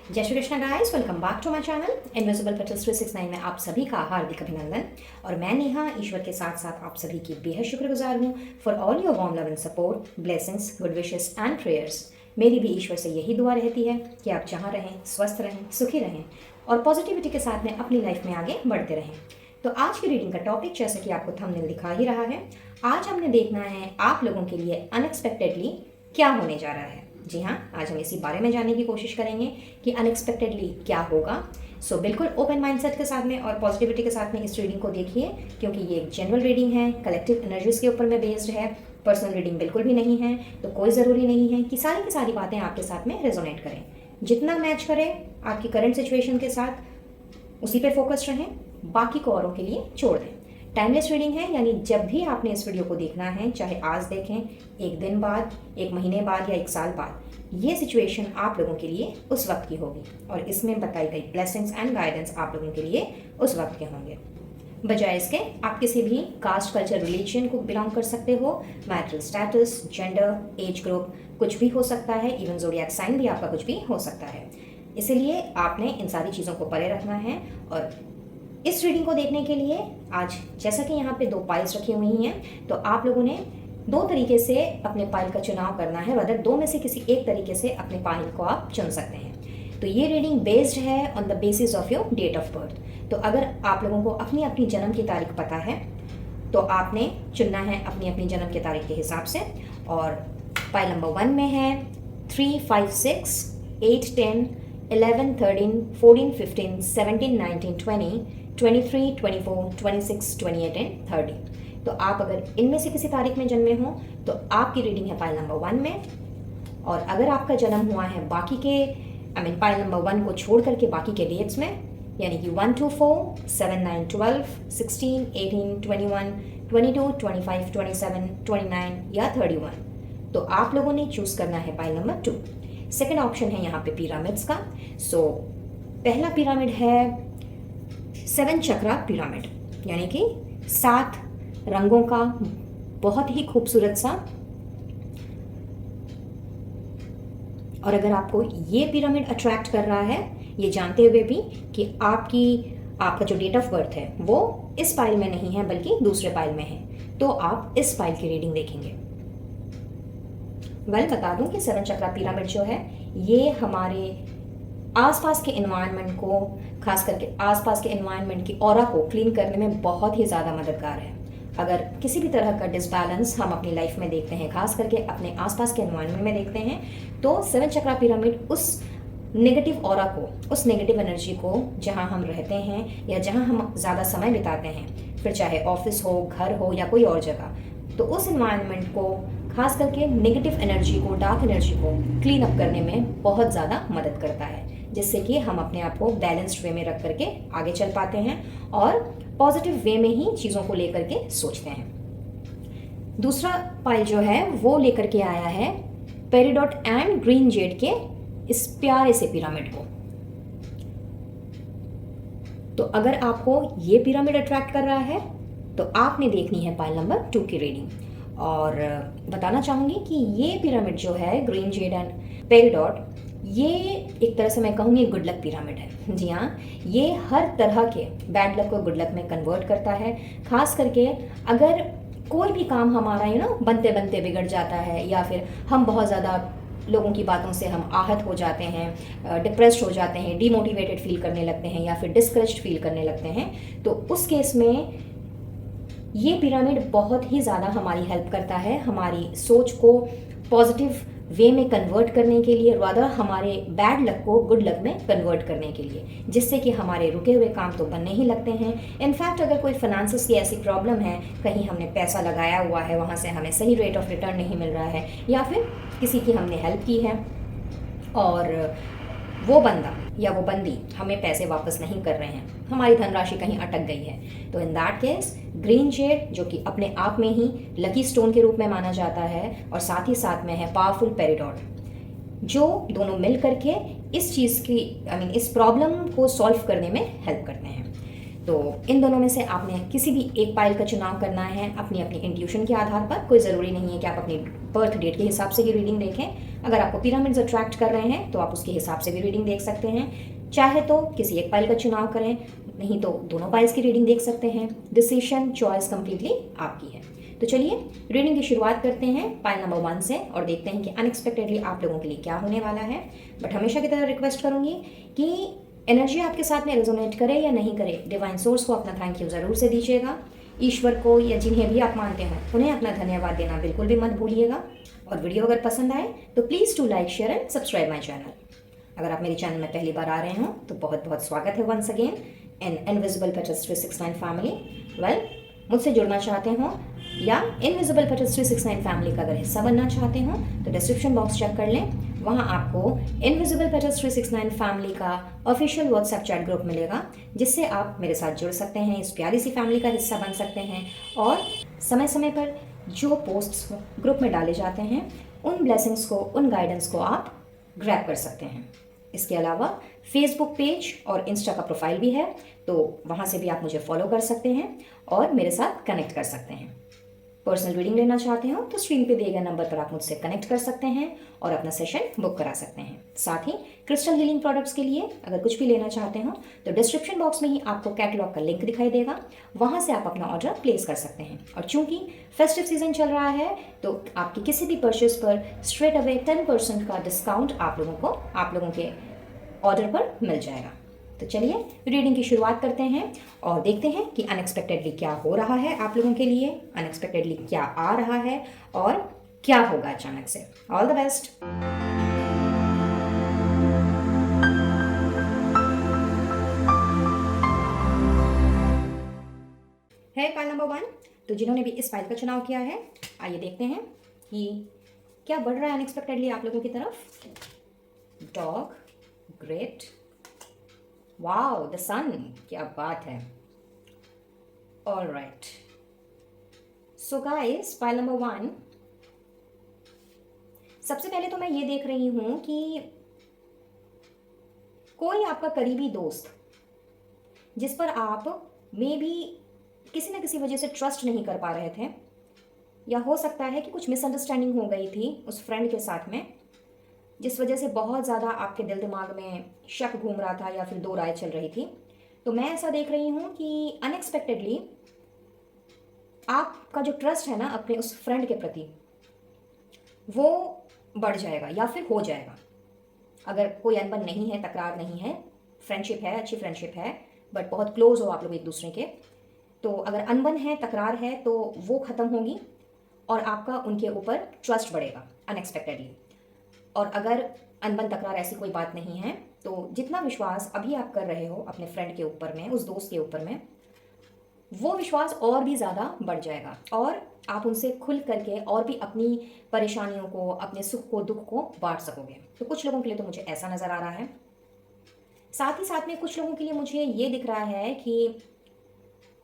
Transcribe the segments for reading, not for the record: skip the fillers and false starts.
जय Shri Krishna guys, welcome back to my channel invisible petals 369 में आप सभी का हार्दिक अभिनंदन। और मैं नेहा ईश्वर के साथ साथ आप सभी की बेहद शुक्रगुजार हूँ for all your warm love and support, blessings, good wishes and prayers. मेरी भी ईश्वर से यही दुआ रहती है कि आप जहाँ रहें, स्वस्थ रहें, सुखी रहें और पॉजिटिविटी के साथ में अपनी लाइफ में आगे बढ़ते रहें। तो आज की रीडिंग का टॉपिक, जैसे कि आपको थंबनेल दिखा ही रहा है, आज हमने देखना है आप लोगों के लिए अनएक्सपेक्टेडली क्या होने जा रहा है। जी हाँ, आज हम इसी बारे में जानने की कोशिश करेंगे कि अनएक्सपेक्टेडली क्या होगा। सो बिल्कुल ओपन माइंडसेट के साथ में और पॉजिटिविटी के साथ में इस रीडिंग को देखिए, क्योंकि ये एक जनरल रीडिंग है, कलेक्टिव एनर्जीज के ऊपर में बेस्ड है, पर्सनल रीडिंग बिल्कुल भी नहीं है। तो कोई ज़रूरी नहीं है कि सारी की सारी बातें आपके साथ में रेजोनेट करें। जितना मैच करे आपकी करंट सिचुएशन के साथ उसी पे फोकस रहें, बाकी को औरों के लिए छोड़ दें। टाइमलेस रीडिंग है, यानी जब भी आपने इस वीडियो को देखना है, चाहे आज देखें, एक दिन बाद, एक महीने बाद या एक साल बाद, ये सिचुएशन आप लोगों के लिए उस वक्त की होगी और इसमें बताई गई ब्लेसिंग्स एंड गाइडेंस आप लोगों के लिए उस वक्त के होंगे। बजाय इसके आप किसी भी कास्ट, कल्चर, रिलीजन को बिलोंग कर सकते हो, marital status, gender, age group, कुछ भी हो सकता है, इवन ज़ोडिएक साइन भी आपका कुछ भी हो सकता है। इसलिए आपने इन सारी चीज़ों को परे रखना है। और इस रीडिंग को देखने के लिए आज, जैसा कि यहाँ पे 2 पाइल्स रखी हुई हैं, तो आप लोगों ने 2 तरीके से अपने पाइल का चुनाव करना है। अदर 2 में से किसी एक तरीके से अपने पाइल को आप चुन सकते हैं। तो ये रीडिंग बेस्ड है on the basis of your date of birth. तो अगर आप लोगों को अपनी अपनी जन्म की तारीख पता है तो आपने चुनना है अपनी अपनी जन्म की तारीख के हिसाब से। और पाइल नंबर 1 में है 3, 5, 6, 8, 10, 11, 13, 14, 15, 17, 19, 20, 23, 24, 26, 28 एंड 30। तो आप अगर इनमें से किसी तारीख में जन्मे हो तो आपकी रीडिंग है पाइल नंबर 1 में। और अगर आपका जन्म हुआ है बाकी के पाइल नंबर 1 को छोड़ करके बाकी के डेट्स में, यानी कि 1 to 4, 7, 9, 12, 16, 18, 21, 22, 25, 27, 29 या 31, तो आप लोगों ने चूज करना है पाइल नंबर 2। सेकेंड ऑप्शन है यहाँ पे पिरामिड्स का। सो पहला पिरामिड है 7 चक्रा पिरामिड, यानी कि 7 रंगों का बहुत ही खूबसूरत सा। और अगर आपको ये पिरामिड अट्रैक्ट कर रहा है, ये जानते हुए भी कि आपका जो डेट ऑफ बर्थ है वो इस पाइल में नहीं है बल्कि दूसरे पाइल में है, तो आप इस पाइल की रीडिंग देखेंगे। बता दूं कि 7 चक्रा पिरामिड जो है ये हमारे आसपास के एनवायरनमेंट को, खास करके आसपास के एनवायरनमेंट की ऑरा को क्लीन करने में बहुत ही ज़्यादा मददगार है। अगर किसी भी तरह का डिसबैलेंस हम अपनी लाइफ में देखते हैं, खास करके अपने आसपास के एनवायरनमेंट में देखते हैं, तो 7 चक्रा पिरामिड उस नेगेटिव ऑरा को, उस नेगेटिव एनर्जी को, जहां हम रहते हैं या जहां हम ज़्यादा समय बिताते हैं, फिर चाहे ऑफिस हो, घर हो या कोई और जगह, तो उस एनवायरनमेंट को, खास करके नेगेटिव एनर्जी को, डार्क एनर्जी को क्लीन अप करने में बहुत ज़्यादा मदद करता है, जिससे कि हम अपने आप को बैलेंस्ड वे में रख करके आगे चल पाते हैं और पॉजिटिव वे में ही चीज़ों को लेकर के सोचते हैं। दूसरा पाइल जो है वो लेकर के आया है पेरिडॉट एंड ग्रीन जेड के इस प्यारे से पिरामिड को। तो अगर आपको ये पिरामिड अट्रैक्ट कर रहा है तो आपने देखनी है पाइल नंबर 2 की रीडिंग। और बताना चाहूँगी कि ये पिरामिड जो है ग्रीन जेड एंड पेरिडॉट, ये एक तरह से मैं कहूँगी गुड लक पिरामिड है। जी हाँ, ये हर तरह के बैड लक को गुड लक में कन्वर्ट करता है। खास करके अगर कोई भी काम हमारा बनते बनते बिगड़ जाता है, या फिर हम बहुत ज़्यादा लोगों की बातों से हम आहत हो जाते हैं, डिप्रेस्ड हो जाते हैं, डीमोटिवेटेड फील करने लगते हैं या फिर डिस्करेज्ड फील करने लगते हैं, तो उस केस में ये पिरामिड बहुत ही ज़्यादा हमारी हेल्प करता है, हमारी सोच को पॉजिटिव वे में कन्वर्ट करने के लिए, रादर हमारे बैड लक को गुड लक में कन्वर्ट करने के लिए, जिससे कि हमारे रुके हुए काम तो बनने ही लगते हैं। इनफैक्ट अगर कोई फाइनेंसेस की ऐसी प्रॉब्लम है, कहीं हमने पैसा लगाया हुआ है, वहाँ से हमें सही रेट ऑफ रिटर्न नहीं मिल रहा है, या फिर किसी की हमने हेल्प की है और वो बंदा या वो बंदी हमें पैसे वापस नहीं कर रहे हैं, हमारी धनराशि कहीं अटक गई है, तो in that case green Z, जो कि अपने आप में ही लकी स्टोन के रूप में माना जाता है, और साथ ही साथ में है पावरफुल पेरिडॉट, जो दोनों मिल करके इस चीज़ की इस प्रॉब्लम को सॉल्व करने में हेल्प करते हैं। तो इन दोनों में से आपने किसी भी एक पाइल का चुनाव करना है अपनी अपनी इंट्यूशन के आधार पर। कोई ज़रूरी नहीं है कि आप अपनी बर्थ डेट के हिसाब से ही रीडिंग देखें। अगर आपको पिरामिड्स अट्रैक्ट कर रहे हैं तो आप उसके हिसाब से भी रीडिंग देख सकते हैं। चाहे तो किसी एक पाइल का चुनाव करें, नहीं तो दोनों पाइल्स की रीडिंग देख सकते हैं। डिसीशन चॉइस कंप्लीटली आपकी है। तो चलिए रीडिंग की शुरुआत करते हैं पाइल नंबर 1 से और देखते हैं कि अनएक्सपेक्टेडली आप लोगों के लिए क्या होने वाला है। बट हमेशा की तरह रिक्वेस्ट करूंगी कि एनर्जी आपके साथ में रेजोनेट करे या नहीं करे, डिवाइन सोर्स को अपना थैंक यू ज़रूर से दीजिएगा। ईश्वर को या जिन्हें भी आप मानते हो उन्हें अपना धन्यवाद देना बिल्कुल भी मत भूलिएगा। और वीडियो अगर पसंद आए तो please to like share and subscribe my channel. अगर आप मेरे चैनल में पहली बार आ रहे हो तो बहुत बहुत स्वागत है once again in invisible petals 369 family. Well, मुझसे जुड़ना चाहते हो या इनविजिबल पेटल्स 369 फैमिली का अगर हिस्सा बनना चाहते हो तो डिस्क्रिप्शन बॉक्स चेक कर लें। वहाँ आपको इनविजिबल पेटल्स 369 फैमिली का ऑफिशियल व्हाट्सएप चैट ग्रुप मिलेगा, जिससे आप मेरे साथ जुड़ सकते हैं, इस प्यारी सी फैमिली का हिस्सा बन सकते हैं और समय समय पर जो पोस्ट्स ग्रुप में डाले जाते हैं उन ब्लेसिंग्स को, उन गाइडेंस को आप ग्रैब कर सकते हैं। इसके अलावा फेसबुक पेज और इंस्टा का प्रोफाइल भी है, तो वहाँ से भी आप मुझे फॉलो कर सकते हैं और मेरे साथ कनेक्ट कर सकते हैं। पर्सनल रीडिंग लेना चाहते हो तो स्क्रीन पे दिए गए नंबर पर आप मुझसे कनेक्ट कर सकते हैं और अपना सेशन बुक करा सकते हैं। साथ ही क्रिस्टल हीलिंग प्रोडक्ट्स के लिए अगर कुछ भी लेना चाहते हो तो डिस्क्रिप्शन बॉक्स में ही आपको कैटलॉग का लिंक दिखाई देगा, वहाँ से आप अपना ऑर्डर प्लेस कर सकते हैं। और चूंकि फेस्टिव सीजन चल रहा है तो आपकी किसी भी परचेज पर स्ट्रेट अवे 10% का डिस्काउंट आप लोगों के ऑर्डर पर मिल जाएगा। तो चलिए रीडिंग की शुरुआत करते हैं और देखते हैं कि अनएक्सपेक्टेडली क्या हो रहा है आप लोगों के लिए, अनएक्सपेक्टेडली क्या आ रहा है और क्या होगा अचानक से। All the best. है पाइल नंबर 1। तो जिन्होंने भी इस पाइल का चुनाव किया है, आइए देखते हैं कि क्या बढ़ रहा है अनएक्सपेक्टेडली आप लोगों की तरफ। डॉग, ग्रेट, वाओ, द सन, क्या बात है। All right, so guys, pile number 1, सबसे पहले तो मैं ये देख रही हूं कि कोई आपका करीबी दोस्त जिस पर आप मे बी किसी न किसी वजह से ट्रस्ट नहीं कर पा रहे थे, या हो सकता है कि कुछ मिसअंडरस्टैंडिंग हो गई थी उस फ्रेंड के साथ में, जिस वजह से बहुत ज़्यादा आपके दिल दिमाग में शक घूम रहा था या फिर दो राय चल रही थी। तो मैं ऐसा देख रही हूँ कि अनएक्सपेक्टेडली आपका जो ट्रस्ट है ना अपने उस फ्रेंड के प्रति, वो बढ़ जाएगा या फिर हो जाएगा। अगर कोई अनबन नहीं है, तकरार नहीं है, फ्रेंडशिप है, अच्छी फ्रेंडशिप है, बट बहुत क्लोज हो आप लोग एक दूसरे के, तो अगर अनबन है, तकरार है, तो वो ख़त्म होगी और आपका उनके ऊपर ट्रस्ट बढ़ेगा अनएक्सपेक्टेडली। और अगर अनबन तकरार ऐसी कोई बात नहीं है तो जितना विश्वास अभी आप कर रहे हो अपने फ्रेंड के ऊपर में, उस दोस्त के ऊपर में, वो विश्वास और भी ज़्यादा बढ़ जाएगा और आप उनसे खुल करके और भी अपनी परेशानियों को, अपने सुख को, दुख को बांट सकोगे। तो कुछ लोगों के लिए तो मुझे ऐसा नज़र आ रहा है। साथ ही साथ में कुछ लोगों के लिए मुझे ये दिख रहा है कि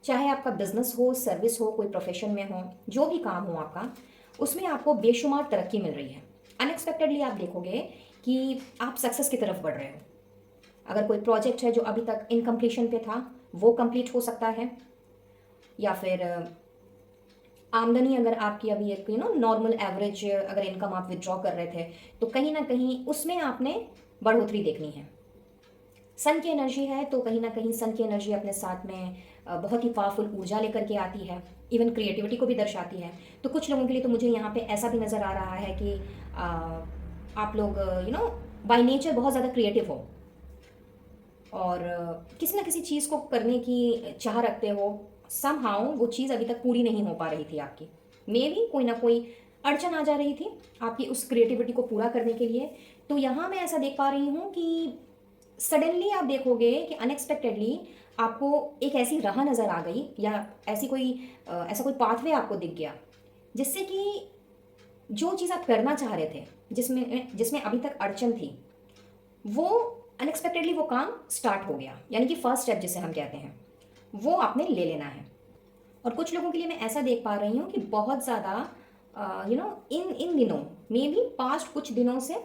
चाहे आपका बिजनेस हो, सर्विस हो, कोई प्रोफेशन में हो, जो भी काम हो आपका, उसमें आपको बेशुमार तरक्की मिल रही है। अनएक्सपेक्टेडली आप देखोगे कि आप सक्सेस की तरफ बढ़ रहे हो। अगर कोई प्रोजेक्ट है जो अभी तक इनकम्प्लीशन पे था, वो कंप्लीट हो सकता है, या फिर आमदनी अगर आपकी अभी एक नॉर्मल एवरेज अगर इनकम आप विड्रॉ कर रहे थे तो कहीं ना कहीं उसमें आपने बढ़ोतरी देखनी है। सन की एनर्जी है तो कहीं ना कहीं सन की एनर्जी अपने साथ में बहुत ही पावरफुल ऊर्जा लेकर के आती है, इवन क्रिएटिविटी को भी दर्शाती है। तो कुछ लोगों के लिए तो मुझे यहाँ पे ऐसा भी नज़र आ रहा है कि आप लोग बाय नेचर बहुत ज़्यादा क्रिएटिव हो और किसी ना किसी चीज़ को करने की चाह रखते हो। समहाउ वो चीज़ अभी तक पूरी नहीं हो पा रही थी आपकी, मे बी कोई ना कोई अड़चन आ जा रही थी आपकी उस क्रिएटिविटी को पूरा करने के लिए। तो यहाँ मैं ऐसा देख पा रही हूँ कि सडनली आप देखोगे कि अनएक्सपेक्टेडली आपको एक ऐसी राह नज़र आ गई या ऐसा कोई पाथवे आपको दिख गया, जिससे कि जो चीज़ आप करना चाह रहे थे, जिसमें अभी तक अड़चन थी, वो अनएक्सपेक्टेडली वो काम स्टार्ट हो गया। यानी कि फर्स्ट स्टेप जिसे हम कहते हैं, वो आपने ले लेना है। और कुछ लोगों के लिए मैं ऐसा देख पा रही हूँ कि बहुत ज़्यादा इन दिनों, मे बी पास्ट कुछ दिनों से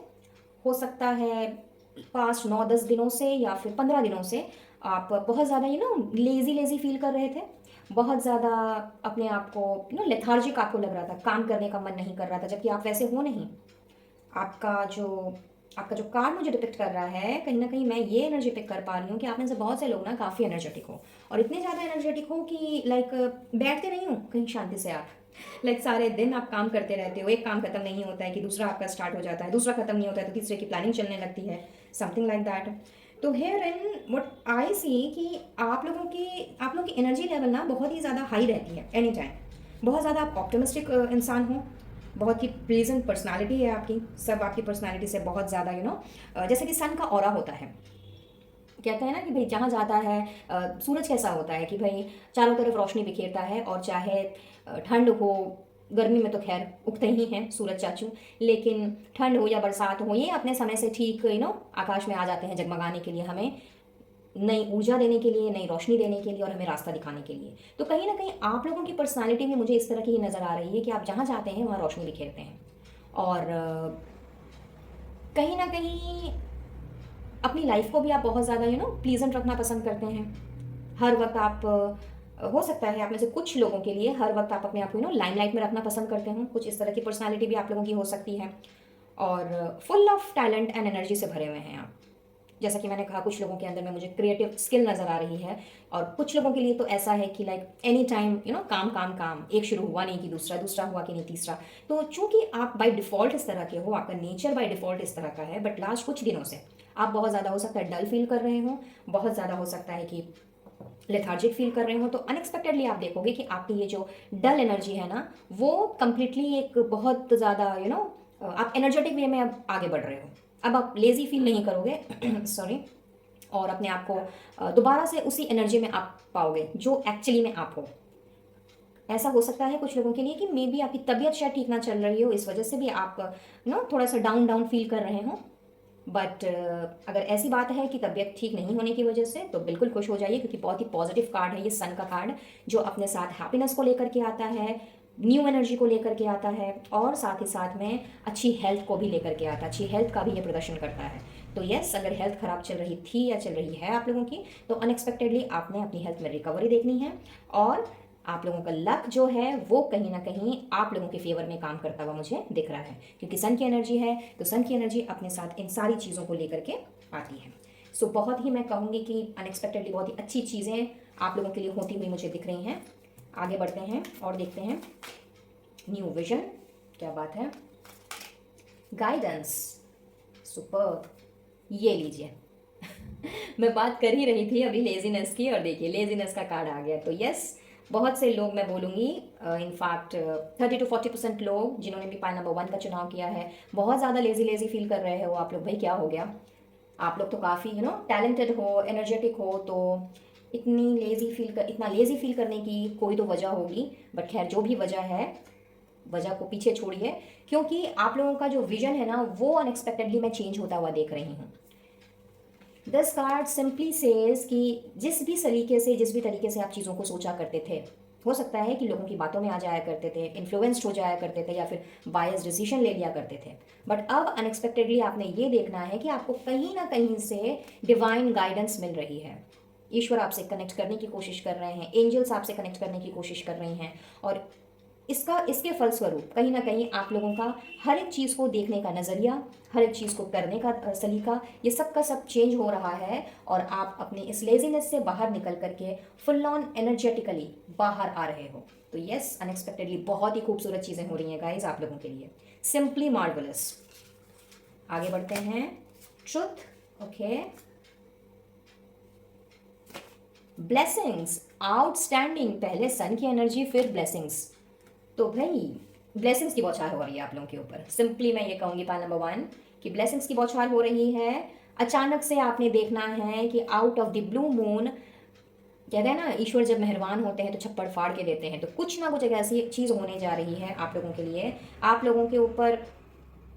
हो सकता है पास्ट 9-10 दिनों से या फिर 15 दिनों से आप बहुत ज़्यादा लेज़ी लेज़ी फील कर रहे थे। बहुत ज़्यादा अपने आप को लेथार्जिक आपको लग रहा था, काम करने का मन नहीं कर रहा था, जबकि आप वैसे हो नहीं। आपका जो आपका जो कार्ड मुझे डिपिक्ट कर रहा है, कहीं न कहीं मैं ये एनर्जी पिक कर पा रही हूँ कि आप में से बहुत से लोग ना काफ़ी एनर्जेटिक हो और इतने ज़्यादा एनर्जेटिक हो कि लाइक बैठते नहीं हो कहीं शांति से आप। लाइक सारे दिन आप काम करते रहते हो, एक काम खत्म नहीं होता है कि दूसरा आपका स्टार्ट हो जाता है, दूसरा खत्म नहीं होता है तो तीसरे की प्लानिंग चलने लगती है, समथिंग लाइक दैट। तो हियर इन व्हाट आई सी कि आप लोगों की एनर्जी लेवल ना बहुत ही ज़्यादा हाई रहती है एनी टाइम। बहुत ज़्यादा आप ऑप्टिमिस्टिक इंसान हो, बहुत ही प्लीजेंट पर्सनालिटी है आपकी, सब आपकी पर्सनालिटी से बहुत ज़्यादा जैसे कि सन का ऑरा होता है। कहते हैं ना कि भाई जहाँ जाता है सूरज कैसा होता है कि भाई चारों तरफ रोशनी बिखेरता है, और चाहे ठंड हो, गर्मी में तो खैर उगते ही हैं सूरज चाचू, लेकिन ठंड हो या बरसात हो ये अपने समय से ठीक आकाश में आ जाते हैं जगमगाने के लिए, हमें नई ऊर्जा देने के लिए, नई रोशनी देने के लिए और हमें रास्ता दिखाने के लिए। तो कहीं ना कहीं आप लोगों की पर्सनालिटी भी मुझे इस तरह की ही नज़र आ रही है कि आप जहाँ जाते हैं वहाँ रोशनी बिखेरते हैं, और कहीं ना कहीं अपनी लाइफ को भी आप बहुत ज़्यादा प्लीजेंट रखना पसंद करते हैं। हर वक्त आप हो सकता है आप में से कुछ लोगों के लिए हर वक्त आप अपने आप को लाइमलाइट में रखना पसंद करते हो, कुछ इस तरह की पर्सनालिटी भी आप लोगों की हो सकती है, और full of talent and energy से भरे हुए हैं आप। जैसा कि मैंने कहा, कुछ लोगों के अंदर में मुझे क्रिएटिव स्किल नज़र आ रही है, और कुछ लोगों के लिए तो ऐसा है कि लाइक एनी टाइम काम काम काम, एक शुरू हुआ नहीं कि दूसरा, दूसरा हुआ कि नहीं तीसरा। तो चूंकि आप बाय डिफ़ॉल्ट इस तरह के हो, आपका नेचर बाय डिफ़ॉल्ट इस तरह का है, बट लास्ट कुछ दिनों से आप बहुत ज़्यादा हो सकता है डल फील कर रहे हो, बहुत ज़्यादा हो सकता है कि लेथार्जिक फील कर रहे हो। तो अनएक्सपेक्टेडली आप देखोगे कि आपकी ये जो डल एनर्जी है ना, वो कंप्लीटली एक बहुत ज़्यादा आप एनर्जेटिक वे में अब आगे बढ़ रहे हो। अब आप लेज़ी फील नहीं करोगे सॉरी, और अपने आप को दोबारा से उसी एनर्जी में आप पाओगे जो एक्चुअली में आप हो। ऐसा हो सकता है कुछ लोगों के लिए कि मे बी आपकी तबीयत शायद ठीक ना चल रही हो, इस वजह से भी आप थोड़ा सा डाउन डाउन फील कर रहे हो। बट अगर ऐसी बात है कि तबीयत ठीक नहीं होने की वजह से, तो बिल्कुल खुश हो जाइए, क्योंकि बहुत ही पॉजिटिव कार्ड है ये सन का कार्ड, जो अपने साथ हैप्पीनेस को लेकर के आता है, न्यू एनर्जी को लेकर के आता है, और साथ ही साथ में अच्छी हेल्थ को भी लेकर के आता है, अच्छी हेल्थ का भी ये प्रदर्शन करता है। तो यस, अगर हेल्थ खराब चल रही थी या चल रही है आप लोगों की, तो अनएक्सपेक्टेडली आपने अपनी हेल्थ में रिकवरी देखनी है, और आप लोगों का लक जो है वो कहीं ना कहीं आप लोगों के फेवर में काम करता हुआ मुझे दिख रहा है, क्योंकि सन की एनर्जी है, तो सन की एनर्जी अपने साथ इन सारी चीज़ों को लेकर के आती है। सो बहुत ही मैं कहूँगी कि अनएक्सपेक्टेडली बहुत ही अच्छी चीज़ें आप लोगों के लिए होती हुई मुझे दिख रही हैं। आगे बढ़ते हैं और देखते हैं न्यू विजन, क्या बात है, गाइडेंस, सुपर, ये लीजिए मैं बात कर ही रही थी अभी लेजीनेस की, और देखिए लेजीनेस का कार्ड आ गया। तो यस, बहुत से लोग, मैं बोलूँगी इनफैक्ट 30 to 40% लोग जिन्होंने भी पाइल नंबर 1 का चुनाव किया है, बहुत ज़्यादा लेजी लेजी फील कर रहे हो आप लोग। भाई क्या हो गया, आप लोग तो काफ़ी टैलेंटेड हो, एनर्जेटिक हो, तो इतना लेजी फील करने की कोई तो वजह होगी। बट खैर जो भी वजह है, वजह को पीछे छोड़िए, क्योंकि आप लोगों का जो विजन है ना, वो अनएक्सपेक्टेडली मैं चेंज होता हुआ देख रही हूँ। दिस कार्ड सिंपली सेज कि जिस भी तरीके से आप चीज़ों को सोचा करते थे, हो सकता है कि लोगों की बातों में आ जाया करते थे, इन्फ्लुएंस्ड हो जाया करते थे, या फिर बायस डिसीजन ले लिया करते थे, बट अब अनएक्सपेक्टेडली आपने ये देखना है कि आपको कहीं ना कहीं से डिवाइन गाइडेंस मिल रही है। ईश्वर आपसे कनेक्ट करने की कोशिश कर रहे हैं, एंजल्स आपसे कनेक्ट करने की कोशिश कर रही हैं, और इसके फलस्वरूप कहीं ना कहीं आप लोगों का हर एक चीज़ को देखने का नज़रिया, हर एक चीज़ को करने का सलीका, ये सब का सब चेंज हो रहा है, और आप अपने इस लेजीनेस से बाहर निकल करके फुल ऑन एनर्जेटिकली बाहर आ रहे हो। तो यस, अनएक्सपेक्टेडली बहुत ही खूबसूरत चीज़ें हो रही हैं गाइज आप लोगों के लिए, सिंपली मार्वलस। आगे बढ़ते हैं, ट्रुथ, ओके, ब्लेसिंग्स, आउटस्टैंडिंग, पहले सन की एनर्जी फिर ब्लेसिंग्स। तो भाई ब्लेसिंग्स की बौछार हो रही है आप लोगों के ऊपर, सिंपली मैं ये कहूँगी पाल नंबर 1 कि ब्लेसिंग्स की बौछार हो रही है। अचानक से आपने देखना है कि out of the blue moon, कहते हैं ना ईश्वर जब मेहरबान होते हैं तो छप्पड़ फाड़ के देते हैं, तो कुछ ना कुछ एक ऐसी चीज़ होने जा रही है आप लोगों के लिए, आप लोगों के ऊपर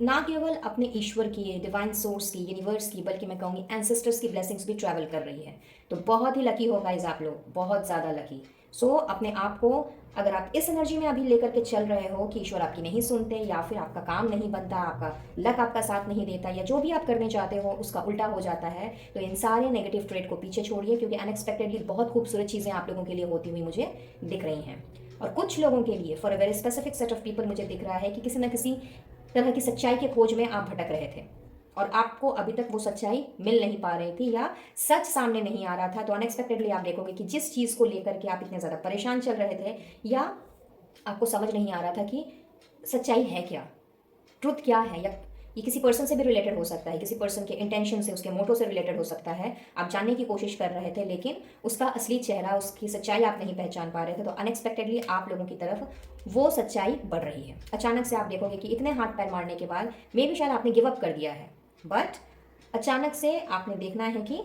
ना केवल अपने ईश्वर की, डिवाइन सोर्स की, यूनिवर्स की, बल्कि मैं कहूँगी एंसेस्टर्स की ब्लेसिंग्स भी ट्रैवल कर रही है। तो बहुत ही लकी हो गाइज आप लोग, बहुत ज़्यादा लकी। सो अपने आप को, अगर आप इस एनर्जी में अभी लेकर के चल रहे हो कि ईश्वर आपकी नहीं सुनते, या फिर आपका काम नहीं बनता, आपका लक आपका साथ नहीं देता, या जो भी आप करने चाहते हो उसका उल्टा हो जाता है, तो इन सारे नेगेटिव ट्रेड को पीछे छोड़िए, क्योंकि अनएक्सपेक्टेडली बहुत खूबसूरत चीज़ें आप लोगों के लिए होती हुई मुझे दिख रही हैं। और कुछ लोगों के लिए, for a very specific set of people, मुझे दिख रहा है कि किसी न किसी तरह की सच्चाई के खोज में आप भटक रहे थे और आपको अभी तक वो सच्चाई मिल नहीं पा रही थी, या सच सामने नहीं आ रहा था। तो अनएक्सपेक्टेडली आप देखोगे कि जिस चीज़ को लेकर के आप इतने ज़्यादा परेशान चल रहे थे, या आपको समझ नहीं आ रहा था कि सच्चाई है क्या, ट्रुथ क्या है, या ये किसी पर्सन से भी रिलेटेड हो सकता है, किसी पर्सन के इंटेंशन से, उसके मोटो से रिलेटेड हो सकता है, आप जानने की कोशिश कर रहे थे, लेकिन उसका असली चेहरा, उसकी सच्चाई आप नहीं पहचान पा रहे थे। तो अनएक्सपेक्टेडली आप लोगों की तरफ वो सच्चाई बढ़ रही है। अचानक से आप देखोगे कि इतने हाथ पैर मारने के बाद मे भी शायद आपने गिव अप कर दिया है, बट अचानक से आपने देखना है कि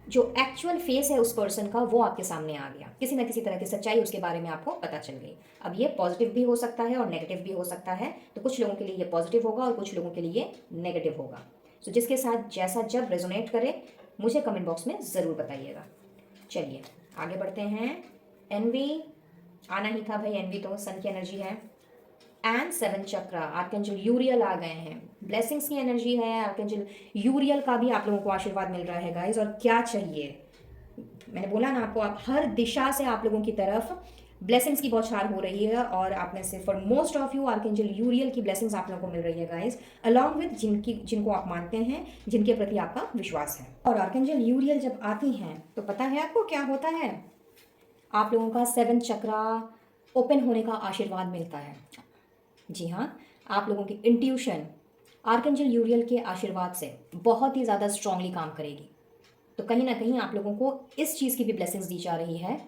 जो एक्चुअल फेस है उस पर्सन का, वो आपके सामने आ गया, किसी ना किसी तरह की सच्चाई उसके बारे में आपको पता चल गई। अब ये पॉजिटिव भी हो सकता है और नेगेटिव भी हो सकता है, तो कुछ लोगों के लिए ये पॉजिटिव होगा और कुछ लोगों के लिए नेगेटिव होगा। सो जिसके साथ जैसा जब रेजोनेट करे, मुझे कमेंट बॉक्स में ज़रूर बताइएगा। चलिए आगे बढ़ते हैं। एनवी आना ही था भाई, एनवी तो सन की एनर्जी है। एंड 7 चक्रा, आर्कएंजल यूरियल आ गए हैं, ब्लेसिंग्स की एनर्जी है। आर्कएंजल यूरियल का भी आप लोगों को आशीर्वाद मिल रहा है गाइज, और क्या चाहिए, मैंने बोला ना आपको, आप हर दिशा से आप लोगों की तरफ ब्लेसिंग्स की बौछार हो रही है, और आप में से for most of you archangel Uriel की ब्लेसिंग्स आप लोगों को मिल रही है गाइज, अलॉन्ग विद जिनको आप मानते हैं, जिनके प्रति आपका विश्वास है। और आर्कएंजल यूरियल जब आती हैं तो पता है आपको क्या होता है, आप लोगों का 7 चक्रा ओपन होने का आशीर्वाद मिलता है। जी हाँ, आप लोगों की इंट्यूशन आर्कएंजल यूरियल के आशीर्वाद से बहुत ही ज़्यादा स्ट्रांगली काम करेगी। तो कहीं ना कहीं आप लोगों को इस चीज़ की भी ब्लेसिंग्स दी जा रही है